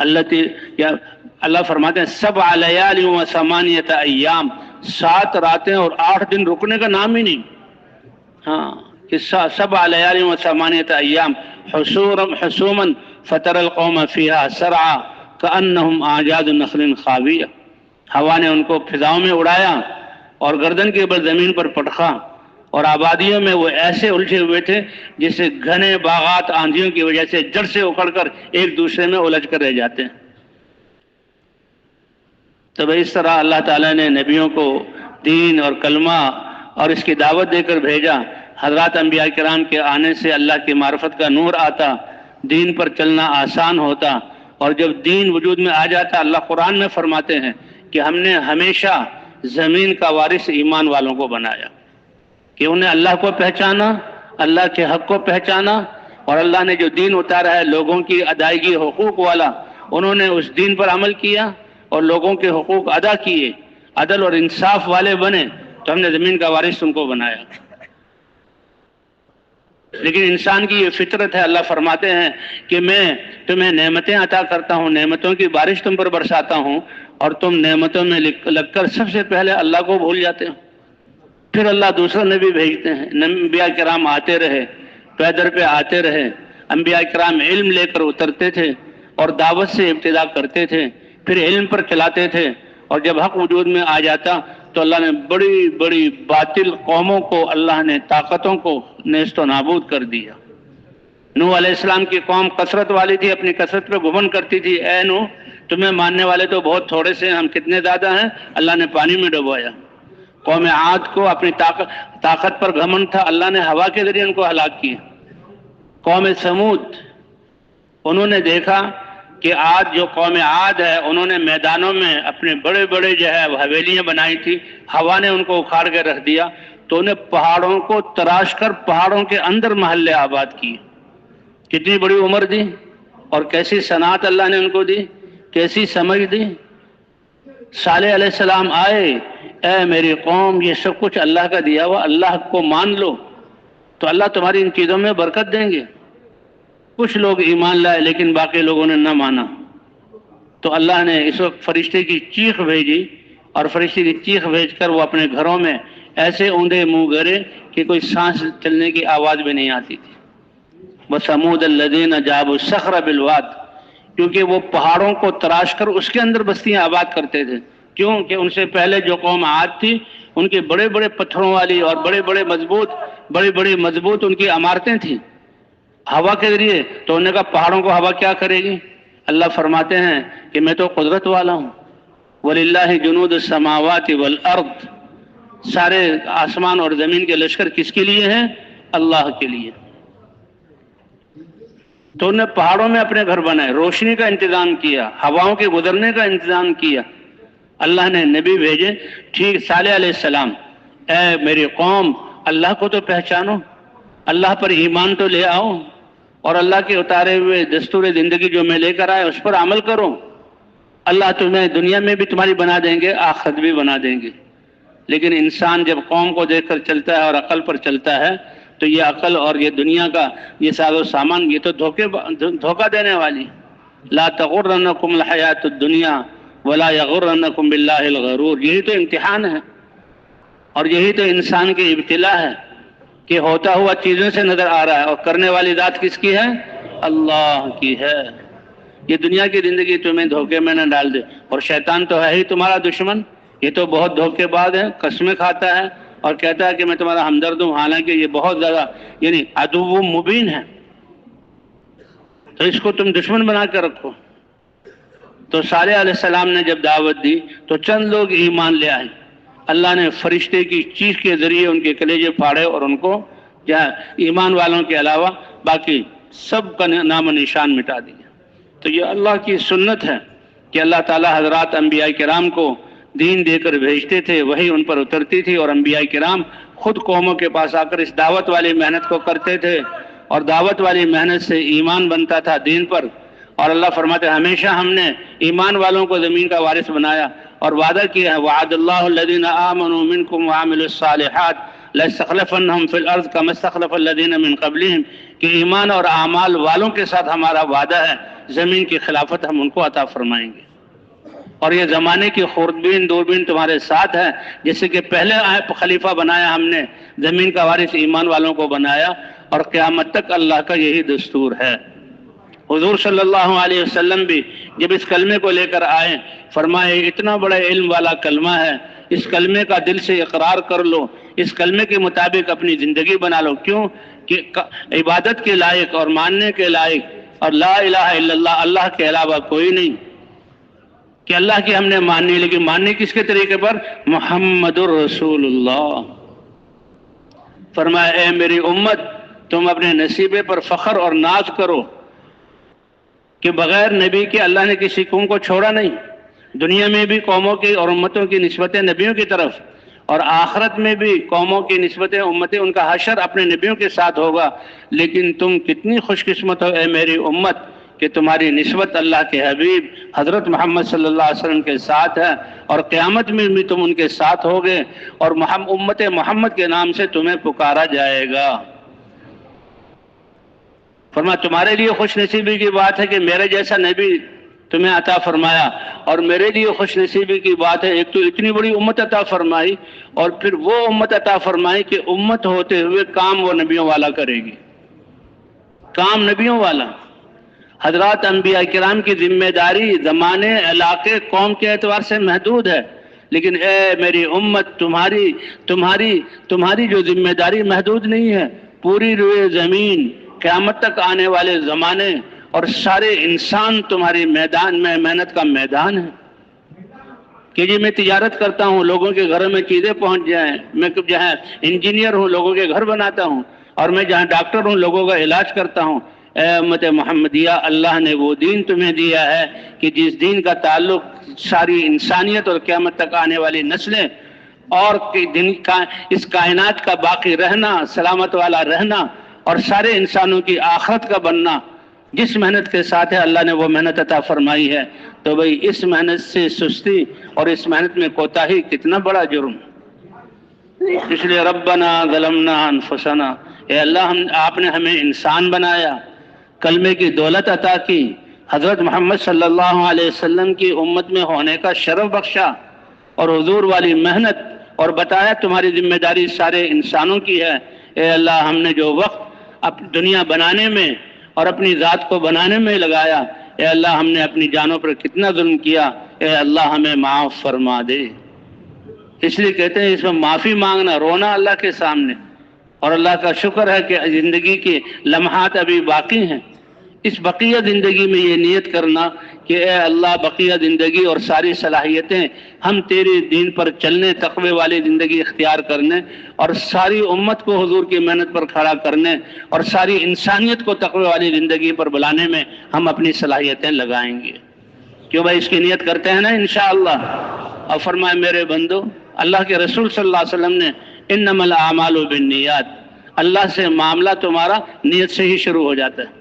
اللہ فرماتے ہیں 7 لیال و 8 ایام، 7 راتیں اور 8 دن رکنے کا نام ہی نہیں۔ ہاں، 7 لیال و 8 ایام حسوما فتر القوم فیہا سرعا کأنہم اعجاز نخل خاویہ، ہوا نے ان کو فضاؤں میں اڑایا اور گردن کے بل زمین پر پٹخا، اور آبادیوں میں وہ ایسے الجھے ہوئے تھے جسے گھنے باغات آندھیوں کی وجہ سے جڑ سے اکھڑ کر ایک دوسرے میں الجھ کر رہ جاتے ہیں۔ تو اس طرح اللہ تعالیٰ نے نبیوں کو دین اور کلمہ اور اس کی دعوت دے کر بھیجا۔ حضرات انبیاء کرام کے آنے سے اللہ کی معرفت کا نور آتا، دین پر چلنا آسان ہوتا، اور جب دین وجود میں آ جاتا، اللہ قرآن میں فرماتے ہیں کہ ہم نے ہمیشہ زمین کا وارث ایمان والوں کو بنایا، کہ انہیں اللہ کو پہچانا، اللہ کے حق کو پہچانا، اور اللہ نے جو دین اتارا ہے لوگوں کی ادائیگی حقوق والا، انہوں نے اس دین پر عمل کیا اور لوگوں کے حقوق ادا کیے، عدل اور انصاف والے بنے، تو ہم نے زمین کا وارث ان کو بنایا۔ لیکن انسان کی یہ فطرت ہے، اللہ فرماتے ہیں کہ میں تمہیں نعمتیں عطا کرتا ہوں، نعمتوں کی بارش تم پر برساتا ہوں، اور تم نعمتوں میں لگ کر سب سے پہلے اللہ کو بھول جاتے ہو۔ پھر اللہ دوسرا نبی بھیجتے ہیں، انبیاء کرام آتے رہے، پیدر پہ آتے رہے، انبیاء کرام علم لے کر اترتے تھے اور دعوت سے ابتدا کرتے تھے، پھر علم پر چلاتے تھے، اور جب حق وجود میں آ جاتا تو اللہ نے بڑی بڑی باطل قوموں کو، اللہ نے طاقتوں کو نیست و نابود کر دیا۔ نوح علیہ السلام کی قوم کثرت والی تھی، اپنی کثرت پہ گھمنڈ کرتی تھی، اے نوح تمہیں ماننے والے تو بہت تھوڑے سے ہیں، ہم کتنے زیادہ ہیں، اللہ نے پانی میں ڈبویا۔ قوم عاد کو اپنی طاقت پر گھمنڈ تھا، اللہ نے ہوا کے ذریعے ان کو ہلاک کیا۔ قوم سمود، انہوں نے دیکھا کہ آج جو قوم عاد ہے انہوں نے میدانوں میں اپنے بڑے بڑے جو ہے حویلیاں بنائی تھی، ہوا نے ان کو اکھاڑ کے رکھ دیا، تو انہیں پہاڑوں کو تراش کر پہاڑوں کے اندر محلے آباد کیے۔ کتنی بڑی عمر دی اور کیسی صنعت اللہ نے ان کو دی، کیسی سمجھ دی۔ صالح علیہ السلام آئے، اے میری قوم یہ سب کچھ اللہ کا دیا ہوا، اللہ کو مان لو تو اللہ تمہاری ان چیزوں میں برکت دیں گے۔ کچھ لوگ ایمان لائے لیکن باقی لوگوں نے نہ مانا، تو اللہ نے اس وقت فرشتے کی چیخ بھیجی، اور فرشتے کی چیخ بھیج کر وہ اپنے گھروں میں ایسے اوندے منہ گرے کہ کوئی سانس چلنے کی آواز بھی نہیں آتی تھی۔ وَثَمُودَ الَّذِينَ جَابُوا الصَّخْرَ بِالْوَادِ، کیونکہ وہ پہاڑوں کو تراش کر اس کے اندر بستیاں آباد کرتے تھے۔ کیوں کہ ان سے پہلے جو قوم عاد تھی ان کے بڑے بڑے پتھروں والی اور بڑے بڑے مضبوط ان کی عمارتیں تھیں ہوا کے ذریعے، تو انہوں نے کہا پہاڑوں کو ہوا کیا کرے گی؟ اللہ فرماتے ہیں کہ میں تو قدرت والا ہوں، وَلِلَّهِ جُنُودُ السَّمَاوَاتِ وَالْأَرْضِ، سارے آسمان اور زمین کے لشکر کس کے لیے ہیں؟ اللہ کے لیے۔ تو انہوں نے پہاڑوں میں اپنے گھر بنائے، روشنی کا انتظام کیا، ہواؤں کے گزرنے کا انتظام کیا۔ اللہ نے نبی بھیجے، ٹھیک صالح علیہ السلام، اے میری قوم اللہ کو تو پہچانو، اللہ پر ایمان تو لے آؤ، اور اللہ کے اتارے ہوئے دستور زندگی جو میں لے کر آئے اس پر عمل کرو۔ اللہ تمہیں دنیا میں بھی تمہاری بنا دیں گے، آخرت بھی بنا دیں گے۔ لیکن انسان جب قوم کو دیکھ کر چلتا ہے اور عقل پر چلتا ہے تو یہ عقل اور یہ دنیا کا یہ ساز و سامان یہ تو دھوکہ دینے والی۔ لا تغرنکم الحیات الدنیا ولا یغرنکم باللہ الغرور، یہی تو امتحان ہے اور یہی تو انسان کی ابتلا ہے کہ ہوتا ہوا چیزوں سے نظر آ رہا ہے اور کرنے والی ذات کس کی ہے؟ اللہ کی ہے۔ یہ دنیا کی زندگی تمہیں دھوکے میں نہ ڈال دے، اور شیطان تو ہے ہی تمہارا دشمن، یہ تو بہت دھوکے باز ہے، قسمیں کھاتا ہے اور کہتا ہے کہ میں تمہارا ہمدرد ہوں، حالانکہ یہ بہت زیادہ یعنی عدو مبین ہے، تو اس کو تم دشمن بنا کر رکھو۔ تو صالح علیہ السلام نے جب دعوت دی تو چند لوگ ایمان لے آئے، اللہ نے فرشتے کی چیخ کے ذریعے ان کے کلیجے پھاڑے اور ان کو ایمان والوں کے علاوہ باقی سب کا نام و نشان مٹا دیا۔ تو یہ اللہ کی سنت ہے کہ اللہ تعالیٰ حضرات انبیاء کرام کو دین دے کر بھیجتے تھے، وہی ان پر اترتی تھی، اور انبیاء کرام خود قوموں کے پاس آ کر اس دعوت والی محنت کو کرتے تھے، اور دعوت والی محنت سے ایمان بنتا تھا دین پر۔ اور اللہ فرماتے ہیں ہمیشہ ہم نے ایمان والوں کو زمین کا وارث بنایا اور وعدہ کیا ہے، وعد اللہ الذین آمنوا منکم وعملوا الصالحات لَيَسْتَخْلِفَنَّهُمْ فِي الْأَرْضِ كَمَا اسْتَخْلَفَ الَّذِينَ مِنْ قَبْلِهِمْ، کہ ایمان اور اعمال والوں کے ساتھ ہمارا وعدہ ہے، زمین کی خلافت ہم ان کو عطا فرمائیں گے، اور یہ زمانے کی خوردبین دوربین تمہارے ساتھ ہے، جیسے کہ پہلے خلیفہ بنایا ہم نے، زمین کا وارث ایمان والوں کو بنایا، اور قیامت تک اللہ کا یہی دستور ہے۔ حضور صلی اللہ علیہ وسلم بھی جب اس کلمے کو لے کر آئے فرمائے اتنا بڑا علم والا کلمہ ہے، اس کلمے کا دل سے اقرار کر لو، اس کلمے کے مطابق اپنی زندگی بنا لو، کیوں کہ عبادت کے لائق اور ماننے کے لائق اور لا الہ الا اللہ، اللہ کے علاوہ کوئی نہیں، کہ اللہ کی ہم نے ماننی، لیکن ماننی کس کے طریقے پر؟ محمد الرسول اللہ۔ فرمایا اے میری امت تم اپنے نصیبے پر فخر اور ناز کرو کہ بغیر نبی کے اللہ نے کسی قوم کو چھوڑا نہیں، دنیا میں بھی قوموں کی اور امتوں کی نسبتیں نبیوں کی طرف، اور آخرت میں بھی قوموں کی نسبتیں امتیں، ان کا حشر اپنے نبیوں کے ساتھ ہوگا۔ لیکن تم کتنی خوش قسمت ہو اے میری امت کہ تمہاری نسبت اللہ کے حبیب حضرت محمد صلی اللہ علیہ وسلم کے ساتھ ہے، اور قیامت میں بھی تم ان کے ساتھ ہوگے، اور امت محمد کے نام سے تمہیں پکارا جائے گا۔ فرمایا تمہارے لیے خوش نصیبی کی بات ہے کہ میرے جیسا نبی تمہیں عطا فرمایا، اور میرے لیے خوش نصیبی کی بات ہے ایک تو اتنی بڑی امت عطا فرمائی، اور پھر وہ امت عطا فرمائی کہ امت ہوتے ہوئے کام وہ نبیوں والا کرے گی، کام نبیوں والا۔ حضرات انبیاء کرام کی ذمہ داری زمانے، علاقے، قوم کے اعتبار سے محدود ہے، لیکن اے میری امت تمہاری جو ذمہ داری محدود نہیں ہے، پوری روئے زمین، قیامت تک آنے والے زمانے اور سارے انسان تمہاری میدان میں محنت کا میدان ہے۔ کہ جی میں تجارت کرتا ہوں، لوگوں کے گھروں میں چیزیں پہنچ جائیں، میں جہاں انجینئر ہوں لوگوں کے گھر بناتا ہوں، اور میں جہاں ڈاکٹر ہوں لوگوں کا علاج کرتا ہوں۔ اے امت محمدیہ، اللہ نے وہ دین تمہیں دیا ہے کہ جس دین کا تعلق ساری انسانیت اور قیامت تک آنے والی نسلیں اور دن کا اس کائنات کا باقی رہنا، سلامت والا رہنا اور سارے انسانوں کی آخرت کا بننا جس محنت کے ساتھ ہے، اللہ نے وہ محنت عطا فرمائی ہے۔ تو بھئی اس محنت سے سستی اور اس محنت میں کوتاہی کتنا بڑا جرم۔ اس لیے ربنا ظلمنا انفسنا، اے اللہ آپ نے ہمیں انسان بنایا، کلمے کی دولت عطا کی، حضرت محمد صلی اللہ علیہ وسلم کی امت میں ہونے کا شرف بخشا اور حضور والی محنت، اور بتایا تمہاری ذمہ داری سارے انسانوں کی ہے۔ اے اللہ ہم نے جو وقت دنیا بنانے میں اور اپنی ذات کو بنانے میں لگایا، اے اللہ ہم نے اپنی جانوں پر کتنا ظلم کیا، اے اللہ ہمیں معاف فرما دے۔ اس لیے کہتے ہیں اس میں معافی مانگنا، رونا اللہ کے سامنے، اور اللہ کا شکر ہے کہ زندگی کے لمحات ابھی باقی ہیں۔ اس بقیہ زندگی میں یہ نیت کرنا کہ اے اللہ بقیہ زندگی اور ساری صلاحیتیں ہم تیرے دین پر چلنے، تقوی والی زندگی اختیار کرنے اور ساری امت کو حضور کی محنت پر کھڑا کرنے اور ساری انسانیت کو تقوی والی زندگی پر بلانے میں ہم اپنی صلاحیتیں لگائیں گے۔ کیوں بھائی اس کی نیت کرتے ہیں نا انشاءاللہ۔ اور فرمائے میرے بندو، اللہ کے رسول صلی اللہ علیہ وسلم نے انما الاعمال بالنیات، اللہ سے معاملہ تمہارا نیت سے ہی شروع ہو جاتا ہے۔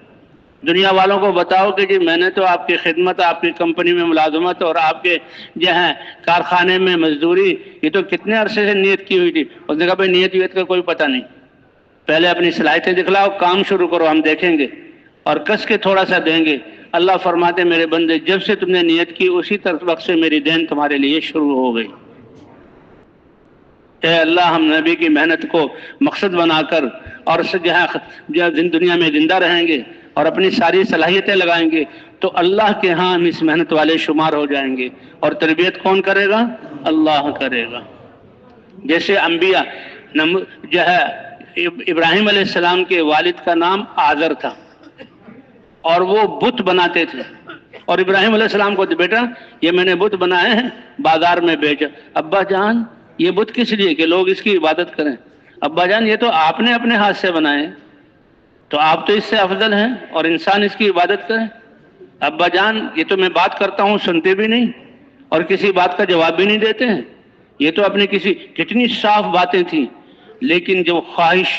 دنیا والوں کو بتاؤ کہ جی میں نے تو آپ کی خدمت، آپ کی کمپنی میں ملازمت اور آپ کے جو ہے کارخانے میں مزدوری، یہ تو کتنے عرصے سے نیت کی ہوئی تھی۔ اس نے کہا بھائی نیت ویت کا کوئی پتہ نہیں، پہلے اپنی صلاحیتیں دکھلاؤ، کام شروع کرو، ہم دیکھیں گے اور کس کے تھوڑا سا دیں گے۔ اللہ فرماتے میرے بندے جب سے تم نے نیت کی اسی وقت سے میری دین تمہارے لیے شروع ہو گئی۔ اے اللہ ہم نبی کی محنت کو مقصد بنا کر اور جہاں دنیا میں زندہ رہیں گے اور اپنی ساری صلاحیتیں لگائیں گے تو اللہ کے ہاں ہم اس محنت والے شمار ہو جائیں گے۔ اور تربیت کون کرے گا؟ اللہ کرے گا۔ جیسے انبیاء جو ہے ابراہیم علیہ السلام کے والد کا نام آزر تھا اور وہ بت بناتے تھے، اور ابراہیم علیہ السلام کو بیٹا یہ میں نے بت بنائے ہیں بازار میں بیچ۔ ابا جان یہ بت کس لیے کہ لوگ اس کی عبادت کریں؟ ابا جان یہ تو آپ نے اپنے ہاتھ سے بنائے، تو آپ تو اس سے افضل ہیں اور انسان اس کی عبادت کرے۔ ابا جان یہ تو میں بات کرتا ہوں سنتے بھی نہیں اور کسی بات کا جواب بھی نہیں دیتے ہیں۔ یہ تو اپنی کتنی صاف باتیں تھیں، لیکن جب خواہش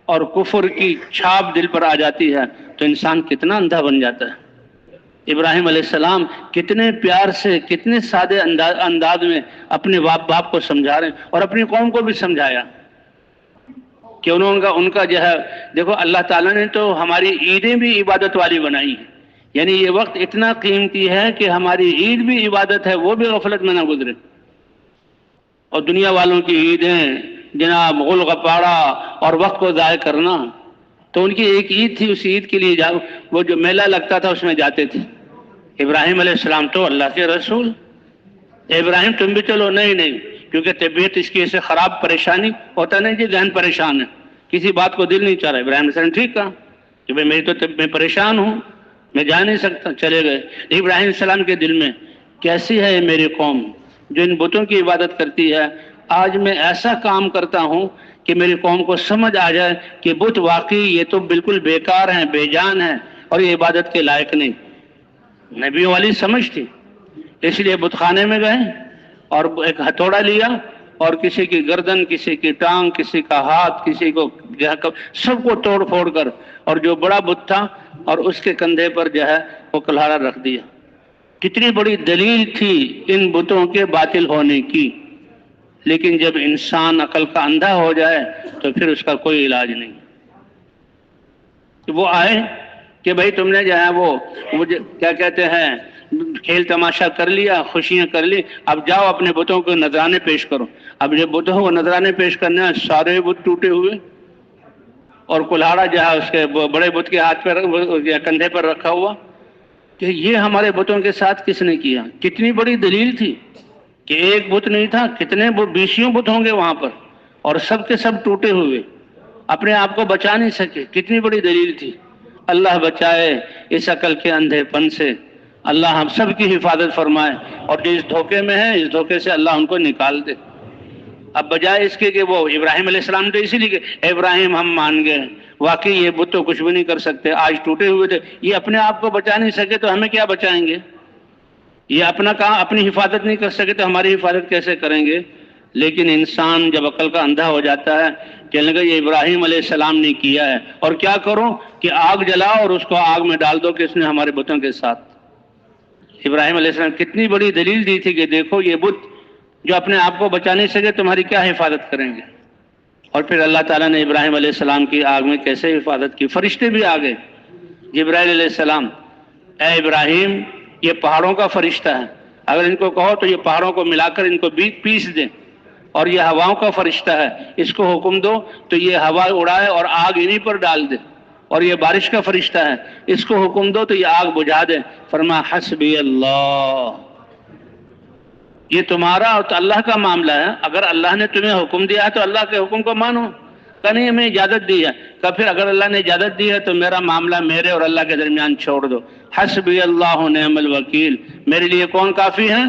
اور کفر کی چھاپ دل پر آ جاتی ہے تو انسان کتنا اندھا بن جاتا ہے۔ ابراہیم علیہ السلام کتنے پیار سے، کتنے سادے انداز میں اپنے باپ کو سمجھا رہے ہیں اور اپنی قوم کو بھی سمجھایا کہ ان کا جو ہے دیکھو اللہ تعالیٰ نے تو ہماری عیدیں بھی عبادت والی بنائی ہیں، یعنی یہ وقت اتنا قیمتی ہے کہ ہماری عید بھی عبادت ہے، وہ بھی غفلت میں نہ گزرے۔ اور دنیا والوں کی عیدیں جناب غل غپاڑا اور وقت کو ضائع کرنا، تو ان کی ایک عید تھی، اس عید کے لیے وہ جو میلہ لگتا تھا اس میں جاتے تھے۔ ابراہیم علیہ السلام تو اللہ کے رسول، ابراہیم تم بھی چلو، نہیں کیونکہ طبیعت اس کی ایسے خراب پریشانی ہوتا نہیں جی ذہن پریشان ہے، کسی بات کو دل نہیں چاہ رہا۔ ابراہیم علیہ السلام ٹھیک کہا کہ بھائی میں پریشان ہوں، میں جا نہیں سکتا، چلے گئے۔ ابراہیم علیہ السلام کے دل میں کیسی ہے یہ میری قوم جو ان بتوں کی عبادت کرتی ہے، آج میں ایسا کام کرتا ہوں کہ میری قوم کو سمجھ آ جائے کہ بت واقعی یہ تو بالکل بیکار ہیں، بے جان ہیں اور یہ عبادت کے لائق نہیں۔ نبیوں والی سمجھ تھی، اس لیے بت خانے میں گئے اور ایک ہتھوڑا لیا اور کسی کی گردن، کسی کی ٹانگ، کسی کا ہاتھ، کسی کو سب کو توڑ پھوڑ کر، اور جو بڑا بت تھا اور اس کے کندھے پر جو ہے وہ کلہاڑا رکھ دیا۔ کتنی بڑی دلیل تھی ان بتوں کے باطل ہونے کی، لیکن جب انسان عقل کا اندھا ہو جائے تو پھر اس کا کوئی علاج نہیں۔ وہ آئے کہ بھائی تم نے جو ہے وہ کیا کہتے ہیں کھیل تماشا کر لیا، خوشیاں کر لی، اب جاؤ اپنے بتوں کو نذرانے پیش کرو۔ اب جب بتوں کو نذرانے پیش کرنے ہیں، سارے بت ٹوٹے ہوئے اور کلہاڑا جو ہے اس کے بڑے بت کے ہاتھ پہ کندھے پر رکھا ہوا کہ یہ ہمارے بتوں کے ساتھ کس نے کیا۔ کتنی بڑی دلیل تھی کہ ایک بت نہیں تھا، کتنے بیسیوں بت ہوں گے وہاں پر اور سب کے سب ٹوٹے ہوئے، اپنے آپ کو بچا نہیں سکے۔ کتنی بڑی دلیل تھی۔ اللہ بچائے اس عقل کے اندھے پن سے، اللہ ہم سب کی حفاظت فرمائے، اور جو اس دھوکے میں ہے اس دھوکے سے اللہ ان کو نکال دے۔ اب بجائے اس کے کہ وہ ابراہیم علیہ السلام تو اسی لیے کہ ابراہیم ہم مان گئے، واقعی یہ بت تو کچھ بھی نہیں کر سکتے، آج ٹوٹے ہوئے تھے، یہ اپنے آپ کو بچا نہیں سکے تو ہمیں کیا بچائیں گے؟ یہ اپنا کام اپنی حفاظت نہیں کر سکے تو ہماری حفاظت کیسے کریں گے؟ لیکن انسان جب عقل کا اندھا ہو جاتا ہے، کہنے لگا یہ ابراہیم علیہ السلام نے کیا ہے، اور کیا کروں کہ آگ جلاؤ اور اس کو آگ میں ڈال دو کہ اس نے ہمارے بتوں کے ساتھ۔ ابراہیم علیہ السلام کتنی بڑی دلیل دی تھی کہ دیکھو یہ بت جو اپنے آپ کو بچا نہیں سکے تمہاری کیا حفاظت کریں گے۔ اور پھر اللہ تعالیٰ نے ابراہیم علیہ السلام کی آگ میں کیسے حفاظت کی، فرشتے بھی آ گئے۔ جبرائیل علیہ السلام، اے ابراہیم یہ پہاڑوں کا فرشتہ ہے، اگر ان کو کہو تو یہ پہاڑوں کو ملا کر ان کو پیس دیں، اور یہ ہواؤں کا فرشتہ ہے، اس کو حکم دو تو یہ ہوا اڑائے اور آگ انہی پر ڈال دے، اور یہ بارش کا فرشتہ ہے، اس کو حکم دو تو یہ آگ بجھا دے۔ فرمایا حسبی اللہ، یہ تمہارا اور تو اللہ کا معاملہ ہے، اگر اللہ نے تمہیں حکم دیا ہے تو اللہ کے حکم کو مانو۔ کہ نہیں ہمیں اجازت دی ہے، کہ پھر اگر اللہ نے اجازت دی ہے تو میرا معاملہ میرے اور اللہ کے درمیان چھوڑ دو۔ حسبی اللہ نعم الوکیل، میرے لیے کون کافی ہے؟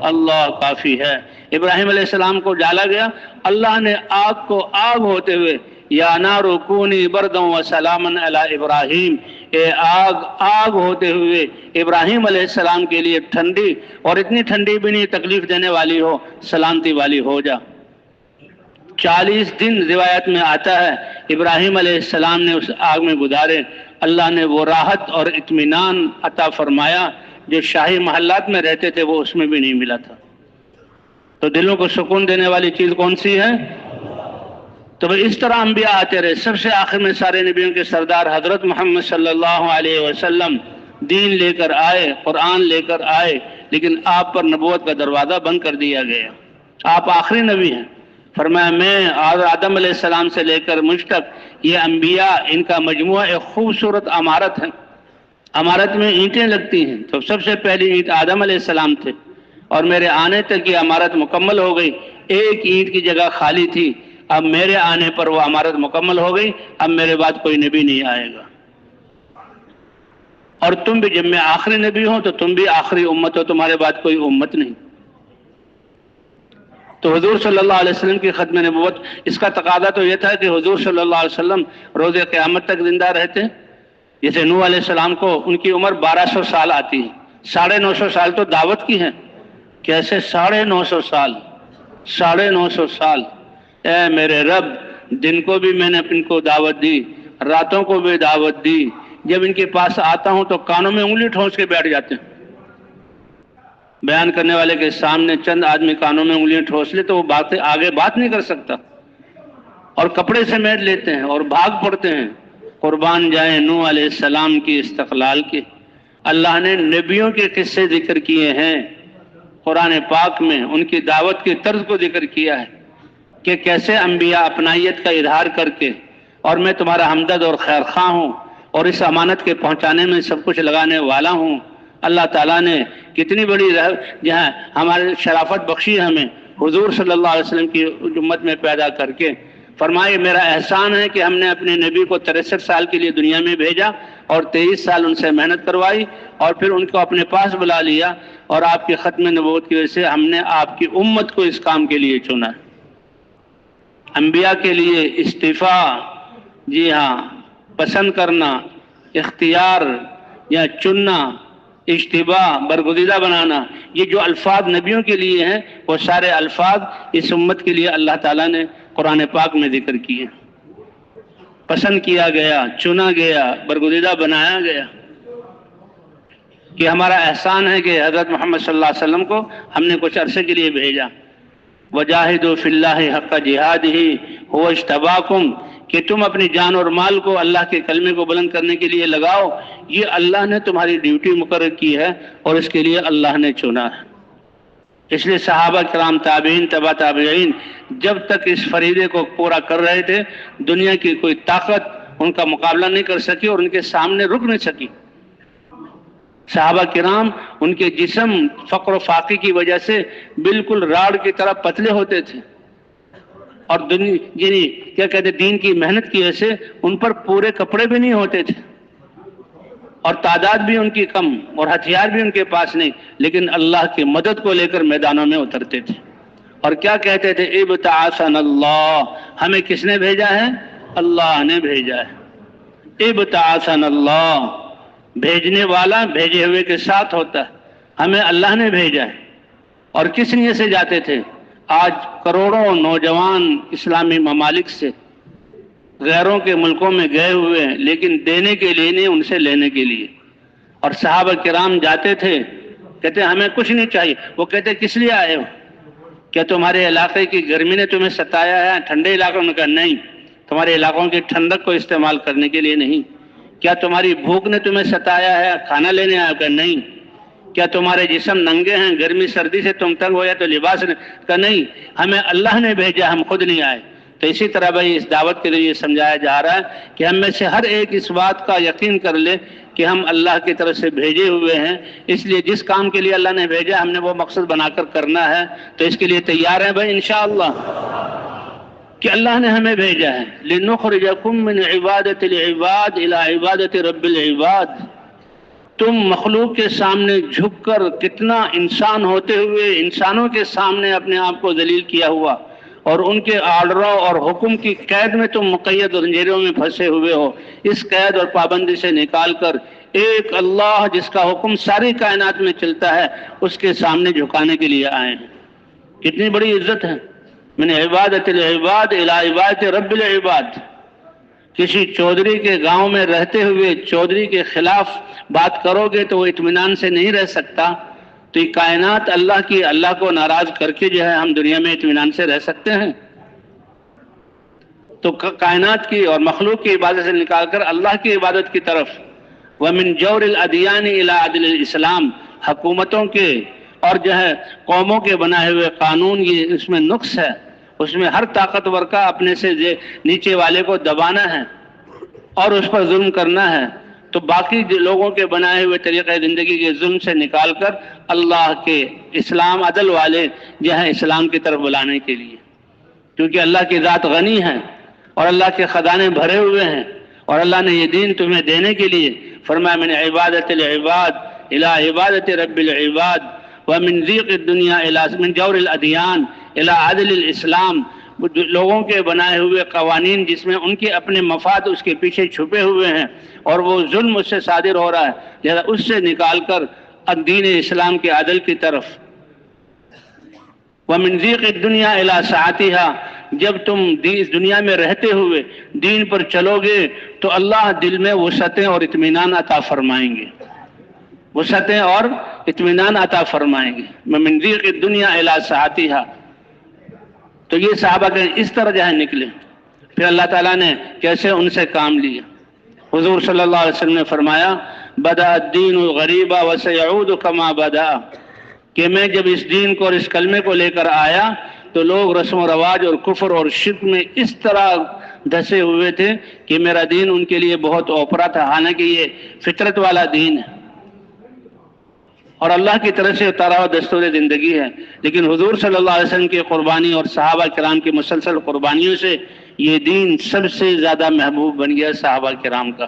اللہ کافی ہے۔ ابراہیم علیہ السلام کو ڈالا گیا، اللہ نے آگ کو آگ ہوتے ہوئے یا نار کونی بردا وسلاما علی ابراہیم، اے آگ آگ ہوتے ہوئے ابراہیم علیہ السلام کے لیے ٹھنڈی، اور اتنی ٹھنڈی بھی نہیں تکلیف دینے والی ہو، سلامتی والی ہو جا۔ 40 دن روایت میں آتا ہے ابراہیم علیہ السلام نے اس آگ میں گزارے، اللہ نے وہ راحت اور اطمینان عطا فرمایا جو شاہی محلات میں رہتے تھے وہ اس میں بھی نہیں ملا تھا۔ تو دلوں کو سکون دینے والی چیز کون سی ہے؟ تو اس طرح انبیاء آتے رہے۔ سب سے آخر میں سارے نبیوں کے سردار حضرت محمد صلی اللہ علیہ وسلم دین لے کر آئے، قرآن لے کر آئے، لیکن آپ پر نبوت کا دروازہ بند کر دیا گیا۔ آپ آخری نبی ہیں۔ فرمایا میں آدم علیہ السلام سے لے کر مجھ تک یہ انبیاء، ان کا مجموعہ ایک خوبصورت عمارت ہے۔ عمارت میں اینٹیں لگتی ہیں، تو سب سے پہلی اینٹ آدم علیہ السلام تھے، اور میرے آنے تک یہ عمارت مکمل ہو گئی۔ ایک اینٹ کی جگہ خالی تھی، اب میرے آنے پر وہ عمارت مکمل ہو گئی، اب میرے بعد کوئی نبی نہیں آئے گا۔ اور تم بھی، جب میں آخری نبی ہوں تو تم بھی آخری امت ہو، تمہارے بعد کوئی امت نہیں۔ تو حضور صلی اللہ علیہ وسلم کی ختم نبوت، اس کا تقاضا تو یہ تھا کہ حضور صلی اللہ علیہ وسلم روز قیامت تک زندہ رہتے۔ جیسے نوح علیہ السلام کو ان کی عمر 1200 سال آتی ہے، 950 سال تو دعوت کی ہے، کیسے 950 سال، 950 سال۔ اے میرے رب، دن کو بھی میں نے ان کو دعوت دی، راتوں کو بھی دعوت دی، جب ان کے پاس آتا ہوں تو کانوں میں انگلی ٹھونس کے بیٹھ جاتے ہیں۔ بیان کرنے والے کے سامنے چند آدمی کانوں میں انگلیاں ٹھوس لے تو وہ آگے بات نہیں کر سکتا، اور کپڑے سمیٹ لیتے ہیں اور بھاگ پڑتے ہیں۔ قربان جائیں نوح علیہ السلام کی استقلال کے۔ اللہ نے نبیوں کے قصے ذکر کیے ہیں قرآن پاک میں، ان کی دعوت کے طرز کو ذکر کیا ہے کہ کیسے انبیاء اپنائیت کا اظہار کر کے، اور میں تمہارا ہمدرد اور خیر خواہ ہوں، اور اس امانت کے پہنچانے میں سب کچھ لگانے والا ہوں۔ اللہ تعالیٰ نے کتنی بڑی جہاں ہمارے شرافت بخشی ہمیں حضور صلی اللہ علیہ وسلم کی امت میں پیدا کر کے۔ فرمائے میرا احسان ہے کہ ہم نے اپنے نبی کو 63 سال کے لیے دنیا میں بھیجا، اور 23 سال ان سے محنت کروائی، اور پھر ان کو اپنے پاس بلا لیا، اور آپ کی ختم نبوت کی وجہ سے ہم نے آپ کی امت کو اس کام کے لیے چنا۔ انبیاء کے لیے استعفاء، جی ہاں، پسند کرنا، اختیار یا چننا، اجتباء، برگزیدہ بنانا، یہ جو الفاظ نبیوں کے لیے ہیں وہ سارے الفاظ اس امت کے لیے اللہ تعالیٰ نے قرآن پاک میں ذکر کیے۔ پسند کیا گیا، چنا گیا، برگزیدہ بنایا گیا، کہ ہمارا احسان ہے کہ حضرت محمد صلی اللہ علیہ وسلم کو ہم نے کچھ عرصے کے لیے بھیجا۔ وجاہدوا فی اللہ حق جہادہ هو اجتباکم، کہ تم اپنی جان اور مال کو اللہ کے کلمے کو بلند کرنے کے لیے لگاؤ، یہ اللہ نے تمہاری ڈیوٹی مقرر کی ہے، اور اس کے لیے اللہ نے چنا ہے۔ اس لیے صحابہ کرام، تابعین، تبع تابعین جب تک اس فریضے کو پورا کر رہے تھے، دنیا کی کوئی طاقت ان کا مقابلہ نہیں کر سکی اور ان کے سامنے رک نہیں سکی۔ صحابہ کرام، ان کے جسم فقر و فاقے کی وجہ سے بالکل راڑ کی طرح پتلے ہوتے تھے، اور کیا کہتے دین کی محنت کی وجہ سے ان پر پورے کپڑے بھی نہیں ہوتے تھے، اور تعداد بھی ان کی کم، اور ہتھیار بھی ان کے پاس نہیں، لیکن اللہ کی مدد کو لے کر میدانوں میں اترتے تھے، اور کیا کہتے تھے؟ ابتعثنا اللہ، ہمیں کس نے بھیجا ہے؟ اللہ نے بھیجا ہے۔ ابتعثنا اللہ، بھیجنے والا بھیجے ہوئے کے ساتھ ہوتا ہے، ہمیں اللہ نے بھیجا ہے۔ اور کس نیت سے جاتے تھے؟ آج کروڑوں نوجوان اسلامی ممالک سے غیروں کے ملکوں میں گئے ہوئے ہیں، لیکن دینے کے لیے نہیں، ان سے لینے کے لیے۔ اور صحابہ کرام جاتے تھے، کہتے ہمیں کچھ نہیں چاہیے۔ وہ کہتے کس لیے آئے ہو؟ کیا تمہارے علاقے کی گرمی نے تمہیں ستایا ہے؟ ٹھنڈے علاقوں نے کہا نہیں، تمہارے علاقوں کی ٹھنڈک کو استعمال کرنے کے لیے نہیں۔ کیا تمہاری بھوک نے تمہیں ستایا ہے؟ کھانا لینے آئے؟ کہا نہیں۔ کیا تمہارے جسم ننگے ہیں، گرمی سردی سے تم تنگ ہو یا تو لباس نے؟ کہا نہیں، ہمیں اللہ نے بھیجا، ہم خود نہیں آئے۔ تو اسی طرح بھائی اس دعوت کے لیے یہ سمجھایا جا رہا ہے کہ ہم میں سے ہر ایک اس بات کا یقین کر لے کہ ہم اللہ کی طرف سے بھیجے ہوئے ہیں، اس لیے جس کام کے لیے اللہ نے بھیجا ہم نے وہ مقصد بنا کر کرنا ہے۔ تو اس کے لیے تیار ہیں بھائی انشاءاللہ کہ اللہ نے ہمیں بھیجا ہے۔ لِنُخْرِجَكُم مِّنْ عِبَادَةِ الْعِبَادِ إِلَىٰ عِبَادَةِ رَبِّ الْعِبَادِ۔ تم مخلوق کے سامنے جھک کر، کتنا انسان ہوتے ہوئے انسانوں کے سامنے اپنے آپ کو ذلیل کیا ہوا، اور ان کے آرڈروں اور حکم کی قید میں تم مقید اور زنجیروں میں پھنسے ہوئے ہو۔ اس قید اور پابندی سے نکال کر ایک اللہ جس کا حکم ساری کائنات میں چلتا ہے اس کے سامنے جھکانے کے لیے آئے ہیں۔ کتنی بڑی عزت ہے۔ من عبادت العباد الى عبادت رب العباد۔ کسی چودھری کے گاؤں میں رہتے ہوئے چودھری کے خلاف بات کرو گے تو وہ اطمینان سے نہیں رہ سکتا، تو یہ کائنات اللہ کی، اللہ کو ناراض کر کے جو ہے ہم دنیا میں اطمینان سے رہ سکتے ہیں؟ تو کائنات کی اور مخلوق کی عبادت سے نکال کر اللہ کی عبادت کی طرف۔ وَمِن جَوْرِ الْأَدْيَانِ إِلَىٰ عَدْلِ الْإِسْلَامِ، حکومتوں کے اور جو ہے قوموں کے بنائے ہوئے قانون، یہ اس میں نقص ہے، اس میں ہر طاقتور کا اپنے سے نیچے والے کو دبانا ہے اور اس پر ظلم کرنا ہے۔ تو باقی لوگوں کے بنائے ہوئے طریقہ زندگی کے ظلم سے نکال کر اللہ کے اسلام عدل والے جو ہے اسلام کی طرف بلانے کے لیے، کیونکہ اللہ کی ذات غنی ہے اور اللہ کے خزانے بھرے ہوئے ہیں، اور اللہ نے یہ دین تمہیں دینے کے لیے فرمایا من عبادت العباد الى عبادت رب العباد ومن ضیق الدنیا الى من جور الادیان الى عدل الاسلام۔ لوگوں کے بنائے ہوئے قوانین جس میں ان کے اپنے مفاد اس کے پیچھے چھپے ہوئے ہیں اور وہ ظلم اس سے صادر ہو رہا ہے، لہذا اس سے نکال کر دین اسلام کے عدل کی طرف۔ وَمِن ضِيقِ الدُّنْيَا إِلَىٰ سَعَتِهَا، جب تم اس دنیا میں رہتے ہوئے دین پر چلو گے تو اللہ دل میں وسعتیں اور اطمینان عطا فرمائیں گے، وسعتیں اور اطمینان عطا فرمائیں گے۔ وَمِن ضِيقِ الدُّنْيَا إِلَىٰ سَعَتِهَا۔ تو یہ صحابہ کے اس طرح جو ہے نکلے، پھر اللہ تعالیٰ نے کیسے ان سے کام لیا۔ حضور صلی اللہ علیہ وسلم نے فرمایا بدأ الدین غریبا وسیعود کما بدأ، کہ میں جب اس دین کو اور اس کلمے کو لے کر آیا تو لوگ رسم و رواج اور کفر اور شرک میں اس طرح دھسے ہوئے تھے کہ میرا دین ان کے لیے بہت اوپرا تھا، حالانکہ یہ فطرت والا دین ہے اور اللہ کی طرف سے اتارا ہوا دستور زندگی ہے، لیکن حضور صلی اللہ علیہ وسلم کی قربانی اور صحابہ کرام کی مسلسل قربانیوں سے یہ دین سب سے زیادہ محبوب بن گیا صحابہ کرام کا۔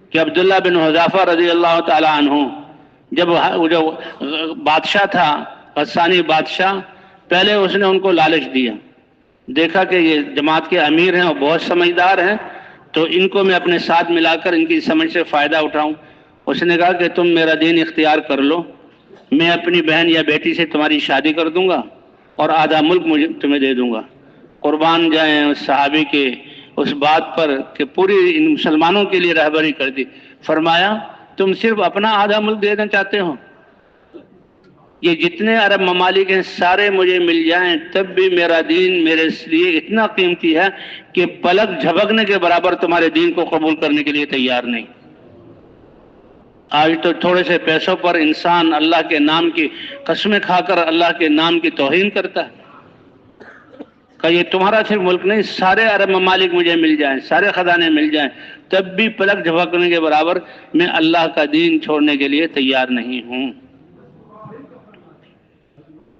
کہ عبداللہ بن حذافہ رضی اللہ تعالی عنہ جب جو بادشاہ تھا غسانی بادشاہ، پہلے اس نے ان کو لالچ دیا، دیکھا کہ یہ جماعت کے امیر ہیں اور بہت سمجھدار ہیں، تو ان کو میں اپنے ساتھ ملا کر ان کی سمجھ سے فائدہ اٹھاؤں۔ اس نے کہا کہ تم میرا دین اختیار کر لو، میں اپنی بہن یا بیٹی سے تمہاری شادی کر دوں گا اور آدھا ملک مجھے تمہیں دے دوں گا۔ قربان جائیں اس صحابی کے اس بات پر کہ پوری ان مسلمانوں کے لیے رہبری کر دی۔ فرمایا تم صرف اپنا آدھا ملک دینا چاہتے ہو؟ یہ جتنے عرب ممالک ہیں سارے مجھے مل جائیں تب بھی میرا دین میرے لیے اتنا قیمتی ہے کہ پلک جھپکنے کے برابر تمہارے دین کو قبول کرنے کے لیے تیار نہیں۔ آج تو تھوڑے سے پیسوں پر انسان اللہ کے نام کی قسمیں کھا کر اللہ کے نام کی توہین کرتا ہے۔ کہ یہ تمہارا صرف ملک نہیں، سارے عرب ممالک مجھے مل جائیں، سارے خزانے مل جائیں تب بھی پلک جھپکنے کے برابر میں اللہ کا دین چھوڑنے کے لیے تیار نہیں ہوں۔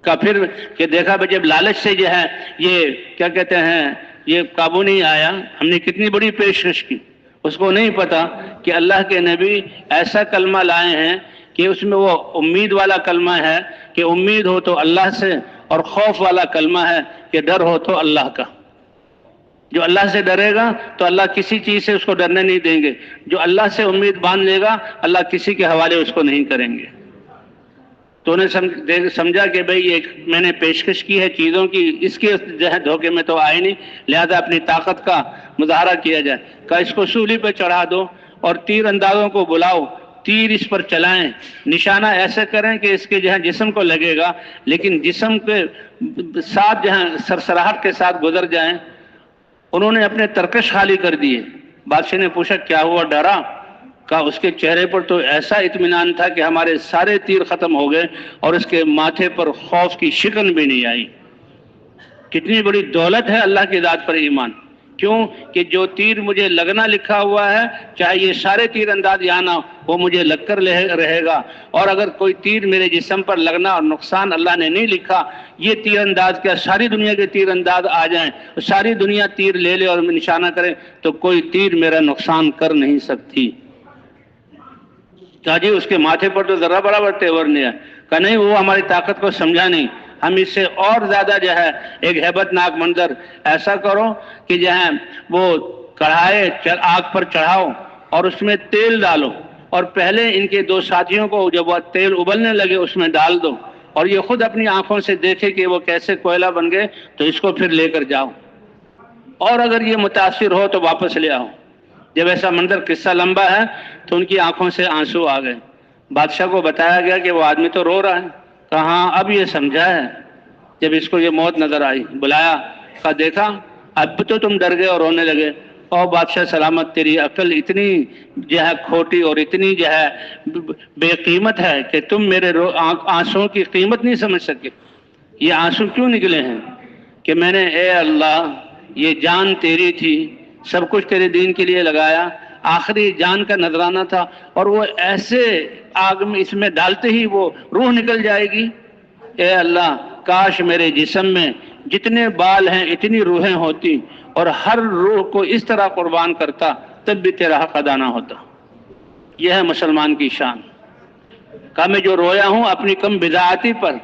کا پھر کہ دیکھا بھائی جب لالچ سے جو ہے یہ کیا کہتے ہیں یہ قابو نہیں آیا، ہم نے کتنی بڑی پیشکش کی، اس کو نہیں پتا کہ اللہ کے نبی ایسا کلمہ لائے ہیں کہ اس میں وہ امید والا کلمہ ہے کہ امید ہو تو اللہ سے، اور خوف والا کلمہ ہے کہ ڈر ہو تو اللہ کا۔ جو اللہ سے ڈرے گا تو اللہ کسی چیز سے اس کو ڈرنے نہیں دیں گے، جو اللہ سے امید باندھ لے گا اللہ کسی کے حوالے اس کو نہیں کریں گے۔ تو انہیں سمجھا کہ بھئی یہ میں نے پیشکش کی ہے چیزوں کی، اس کے دھوکے میں تو آئے نہیں، لہذا اپنی طاقت کا مظاہرہ کیا جائے۔ کہا اس کو سولی پہ چڑھا دو اور تیر اندازوں کو بلاؤ، تیر اس پر چلائیں، نشانہ ایسے کریں کہ اس کے جسم کو لگے گا لیکن جسم کے ساتھ سرسراہٹ کے ساتھ گزر جائیں۔ انہوں نے اپنے ترکش خالی کر دیے۔ بادشاہ نے پوچھا کیا ہوا، ڈرا؟ کہا اس کے چہرے پر تو ایسا اطمینان تھا کہ ہمارے سارے تیر ختم ہو گئے اور اس کے ماتھے پر خوف کی شکن بھی نہیں آئی۔ کتنی بڑی دولت ہے اللہ کی ذات پر ایمان۔ کیوں کہ جو تیر مجھے لگنا لکھا ہوا ہے، چاہے یہ سارے تیر انداز یہاں نہ وہ مجھے لگ کر رہے گا، اور اگر کوئی تیر میرے جسم پر لگنا اور نقصان اللہ نے نہیں لکھا، یہ تیر انداز کیا ساری دنیا کے تیر انداز آ جائیں، ساری دنیا تیر لے لے اور نشانہ کرے تو کوئی تیر میرا نقصان کر نہیں سکتی۔ کہا جی اس کے ماتھے پر تو ذرہ برابر تیور نہیں ہے۔ کہا نہیں، وہ ہماری طاقت کو سمجھا نہیں، ہم اس سے اور زیادہ ایک ہیبت ناک منظر ایسا کرو کہ وہ کڑھائے آگ پر چڑھاؤ اور اس میں تیل ڈالو، اور پہلے ان کے دو ساتھیوں کو جب وہ تیل ابلنے لگے اس میں ڈال دو، اور یہ خود اپنی آنکھوں سے دیکھے کہ وہ کیسے کوئلہ بن گئے، تو اس کو پھر لے کر جاؤ، اور اگر یہ متاثر ہو تو واپس لے آؤ۔ جب ایسا منظر قصہ لمبا ہے تو ان کی آنکھوں سے آنسو آ گئے۔ بادشاہ کو بتایا گیا کہ وہ آدمی تو رو رہا ہے۔ کہا ہاں اب یہ سمجھا ہے جب اس کو یہ موت نظر آئی۔ بلایا، کہا دیکھا اب تو تم ڈر گئے اور رونے لگے۔ اور بادشاہ سلامت، تیری عقل اتنی کھوٹی اور اتنی بے قیمت ہے کہ تم میرے آنسوں کی قیمت نہیں سمجھ سکے۔ یہ آنسو کیوں نکلے ہیں کہ میں نے اے اللہ یہ جان تیری تھی، سب کچھ تیرے دین کے لیے لگایا، آخری جان کا نذرانہ تھا، اور وہ ایسے آگ میں اس میں ڈالتے ہی وہ روح نکل جائے گی۔ اے اللہ کاش میرے جسم میں جتنے بال ہیں اتنی روحیں ہوتی اور ہر روح کو اس طرح قربان کرتا، تب بھی تیرا حق ادا نہ ہوتا۔ یہ ہے مسلمان کی شان۔ کہا میں جو رویا ہوں اپنی کم بدعاتی پر،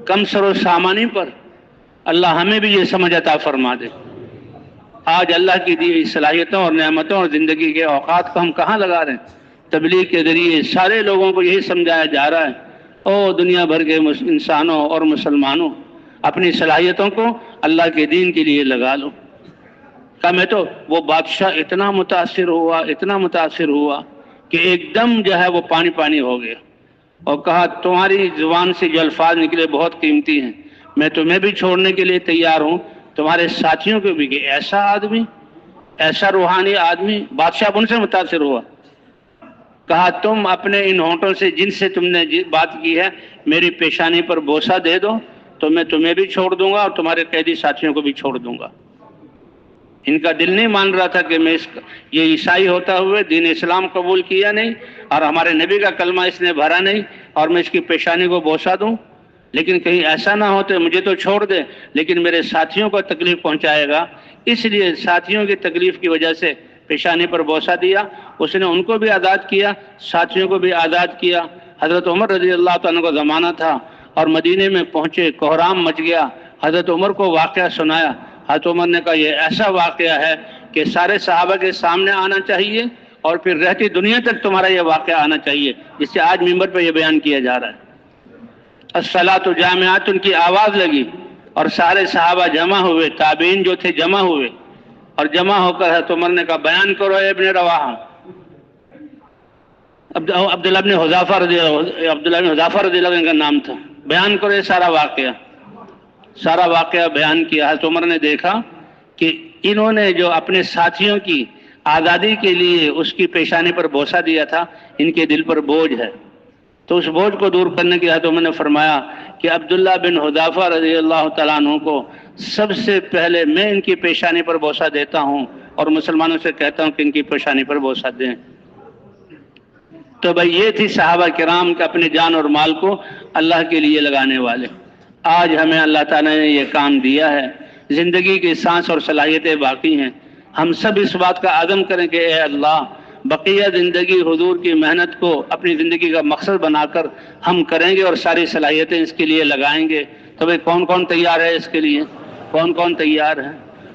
کم سر و سامانی پر، اللہ ہمیں بھی یہ سمجھ عطا فرما دے۔ آج اللہ کی دی صلاحیتوں اور نعمتوں اور زندگی کے اوقات کو ہم کہاں لگا رہے ہیں؟ تبلیغ کے ذریعے سارے لوگوں کو یہی سمجھایا جا رہا ہے، او دنیا بھر کے انسانوں اور مسلمانوں، اپنی صلاحیتوں کو اللہ کے دین کے لیے لگا لو۔ کہا میں تو وہ بادشاہ اتنا متاثر ہوا کہ ایک دم وہ پانی پانی ہو گیا، اور کہا تمہاری زبان سے جو الفاظ نکلے بہت قیمتی ہیں، میں تمہیں بھی چھوڑنے کے لیے تیار ہوں، تمہارے ساتھیوں کو بھی، کہ ایسا آدمی، ایسا روحانی آدمی۔ بادشاہ ان سے متاثر ہوا۔ کہا تم اپنے ان ہونٹوں سے جن سے تم نے بات کی ہے میری پیشانی پر بوسہ دے دو تو میں تمہیں بھی چھوڑ دوں گا اور تمہارے قیدی ساتھیوں کو بھی چھوڑ دوں گا۔ ان کا دل نہیں مان رہا تھا کہ میں یہ عیسائی ہوتا ہوئے دین اسلام قبول کیا نہیں اور ہمارے نبی کا کلمہ اس نے بھرا نہیں اور میں اس کی پیشانی کو بوسہ دوں، لیکن کہیں ایسا نہ ہوتے مجھے تو چھوڑ دے لیکن میرے ساتھیوں کو تکلیف پہنچائے گا، اس لیے ساتھیوں کی تکلیف کی وجہ سے پیشانی پر بوسہ دیا۔ اس نے ان کو بھی آزاد کیا، ساتھیوں کو بھی آزاد کیا۔ حضرت عمر رضی اللہ تعالیٰ کو زمانہ تھا اور مدینے میں پہنچے، کوہرام مچ گیا۔ حضرت عمر کو واقعہ سنایا۔ حضرت عمر نے کہا یہ ایسا واقعہ ہے کہ سارے صحابہ کے سامنے آنا چاہیے اور پھر رہتی دنیا تک تمہارا یہ واقعہ آنا چاہیے، جس سے آج ممبر پہ یہ بیان کیا جا رہا ہے۔ الصلاۃ جامعات، ان کی آواز لگی اور سارے صحابہ جمع ہوئے، تابعین جو تھے جمع ہوئے، اور جمع ہو کر حضرت عمر نے کہا بیان کرو اے ابن رواحہ۔ عبداللہ بن حذافہ رضی اللہ عنہ کا نام تھا۔ بیان کرو یہ سارا واقعہ بیان کیا۔ حضرت عمر نے دیکھا کہ انہوں نے جو اپنے ساتھیوں کی آزادی کے لیے اس کی پیشانی پر بوسہ دیا تھا، ان کے دل پر بوجھ ہے، تو اس بوجھ کو دور کرنے کے حضرت عمر نے فرمایا کہ عبداللہ بن حذافہ رضی اللہ تعالیٰ عنہ کو سب سے پہلے میں ان کی پیشانی پر بوسہ دیتا ہوں اور مسلمانوں سے کہتا ہوں کہ ان کی پیشانی پر بوسہ دیں۔ تو بھائی یہ تھی صحابہ کرام کے اپنے جان اور مال کو اللہ کے لیے لگانے والے۔ آج ہمیں اللہ تعالیٰ نے یہ کام دیا ہے، زندگی کی سانس اور صلاحیتیں باقی ہیں، ہم سب اس بات کا عزم کریں کہ اے اللہ بقیہ زندگی حضور کی محنت کو اپنی زندگی کا مقصد بنا کر ہم کریں گے اور ساری صلاحیتیں اس کے لیے لگائیں گے۔ تو بھئی کون کون تیار ہے اس کے لیے؟ کون کون تیار ہے؟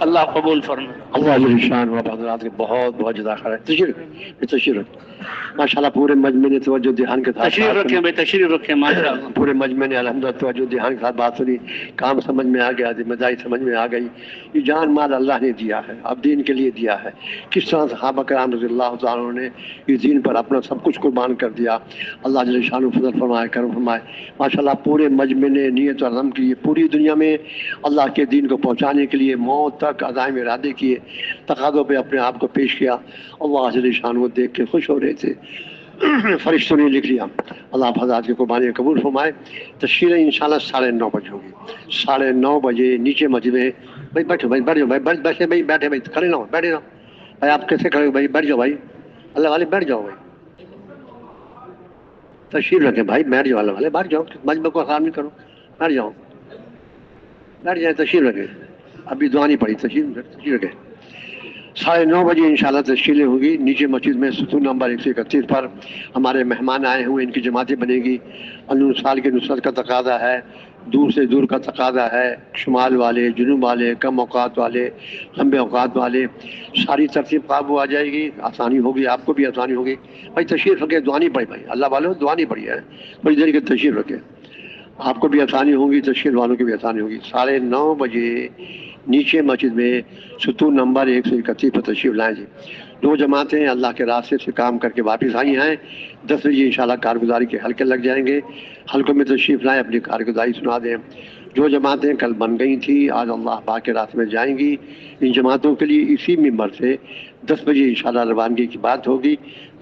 اللہ قبول فرمائے. اللہ جل شان و حضرات کے بہت بہت جزاک خیر. تشریف ماشاءاللہ پورے مجمع نے توجہ دھیان کے ساتھ تشریف رکھیں بھائی، تشریف رکھیں. ماشاء اللہ. پورے مجمع نے الحمدللہ توجہ دھیان کے ساتھ بات سنی. کام سمجھ میں آ گیا، ذمہ داری سمجھ میں آ گئی. یہ جان مال اللہ نے دیا ہے، اب دین کے لیے دیا ہے. کس طرح صحابہ کرام رضی اللہ تعالیٰ نے اس دین پر اپنا سب کچھ قربان کر دیا. اللہ جل شان فضل فرمائے، کرم فرمائے. ماشاءاللہ پورے مجمع نے نیت اور عزم کی پوری دنیا میں اللہ کے دین کو پہنچانے کے لیے موت تک عزائم ارادے کیے، تقاضوں پہ اپنے آپ کو پیش کیا. اللہ جل شان وہ دیکھ کے خوش ہو رہے تھے. فرشتوں نے لکھ لیا. اللہ حضرات کی قربانی قبول فرمائے. تشکیل انشاءاللہ 9:30 بجے ہوگی. 9:30 بجے نیچے مسجد میں. بھائی بیٹھو بھائی، بیٹھ جاؤ بھائی، بیٹھے بھائی، بیٹھے بھائی، کھڑے نہ ہو، بیٹھے نہ ہو بھائی. آپ کیسے کھڑے ہو بھائی؟ بیٹھ جاؤ بھائی، اللہ والے بیٹھ جاؤ بھائی. تشریف رکھیں بھائی، بیٹھ جاؤ، اللہ والے بیٹھ جاؤ. مجمع کو آسان نہیں کرو، بیٹھ جاؤ، بیٹھ جائیں. تشریف رکھیں، ابھی دعا نہیں پڑی. تشریف رکھیں. 9:30 بجے انشاءاللہ تشکیلیں ہوں گی نیچے مسجد میں ستون نمبر 131 پر. ہمارے مہمان آئے ہوئے، ان کی جماعتیں بنے گی. اللہ سال کی نصرت کا تقاضا ہے، دور سے دور کا تقاضا ہے. شمال والے، جنوب والے، کم اوقات والے، لمبے اوقات والے، ساری ترتیب قابو آ جائے گی. آسانی ہوگی، آپ کو بھی آسانی ہوگی. بھائی تشریف رکھے، دعا نہیں پڑی بھائی، اللہ والوں دعا نہیں پڑی ہے. بڑی دیر کے تشریف رکھے، آپ کو بھی آسانی ہوگی، تشریف والوں کی بھی آسانی ہوگی. 9:30 بجے نیچے مسجد میں ستون نمبر 131 پر تشریف لائیں جی. 2 جماعتیں اللہ کے راستے سے کام کر کے واپس آئی ہیں. 10 بجے انشاءاللہ کارگزاری کے حلقے لگ جائیں گے. حلقوں میں تشریف لائیں، اپنی کارگزاری سنا دیں. جو جماعتیں کل بن گئی تھیں آج اللہ پاک کے راستے میں جائیں گی. ان جماعتوں کے لیے اسی ممبر سے 10 بجے انشاءاللہ روانگی کی بات ہوگی.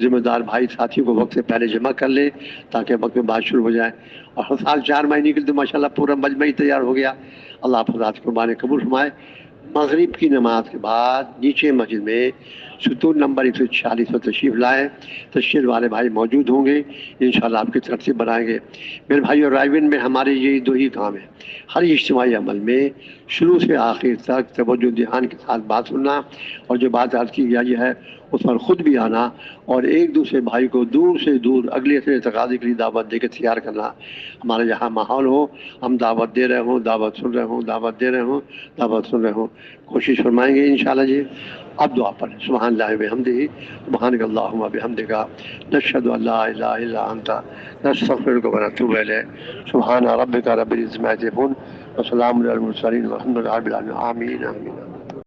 ذمہ دار بھائی ساتھیوں کو وقت سے پہلے جمع کر لیں تاکہ وقت میں بات شروع ہو جائے. اور ہر سال 4 مہینے کے لیے تو ماشاءاللہ پورا مجمع ہی تیار ہو گیا. اللہ آپ حضرات کی قربانی قبول فرمائے. مغرب کی نماز کے بعد نیچے مسجد میں ستون نمبر 146 پر تشریف لائیں. تشریف والے بھائی موجود ہوں گے، انشاءاللہ آپ کی ترتیب بنائیں گے. میرے بھائی اور رائیون میں ہمارے یہ 2 ہی کام ہیں. ہر اجتماعی عمل میں شروع سے آخر تک توجہ دھیان کے ساتھ بات سننا، اور جو بات عرض کی گئی ہے اس پر خود بھی آنا، اور ایک دوسرے بھائی کو دور سے دور اگلے سے تقاضے کے لیے دعوت دے کے تیار کرنا. ہمارے یہاں ماحول ہو، ہم دعوت دے رہے ہوں، دعوت سن رہے ہوں، دعوت دے رہے ہوں، دعوت سن رہے ہوں. کوشش فرمائیں گے انشاءاللہ جی. اب دعا پڑھیں. سبحان اللہ بحمدہ، سبحانک اللہم بحمدک، نشہد ان لا الہ الا انت، نستغفرک و نتوب الیک. سبحان ربک رب العزۃ عما یصفون وسلام علی المرسلین والحمد للہ رب العالمین. آمین آمین.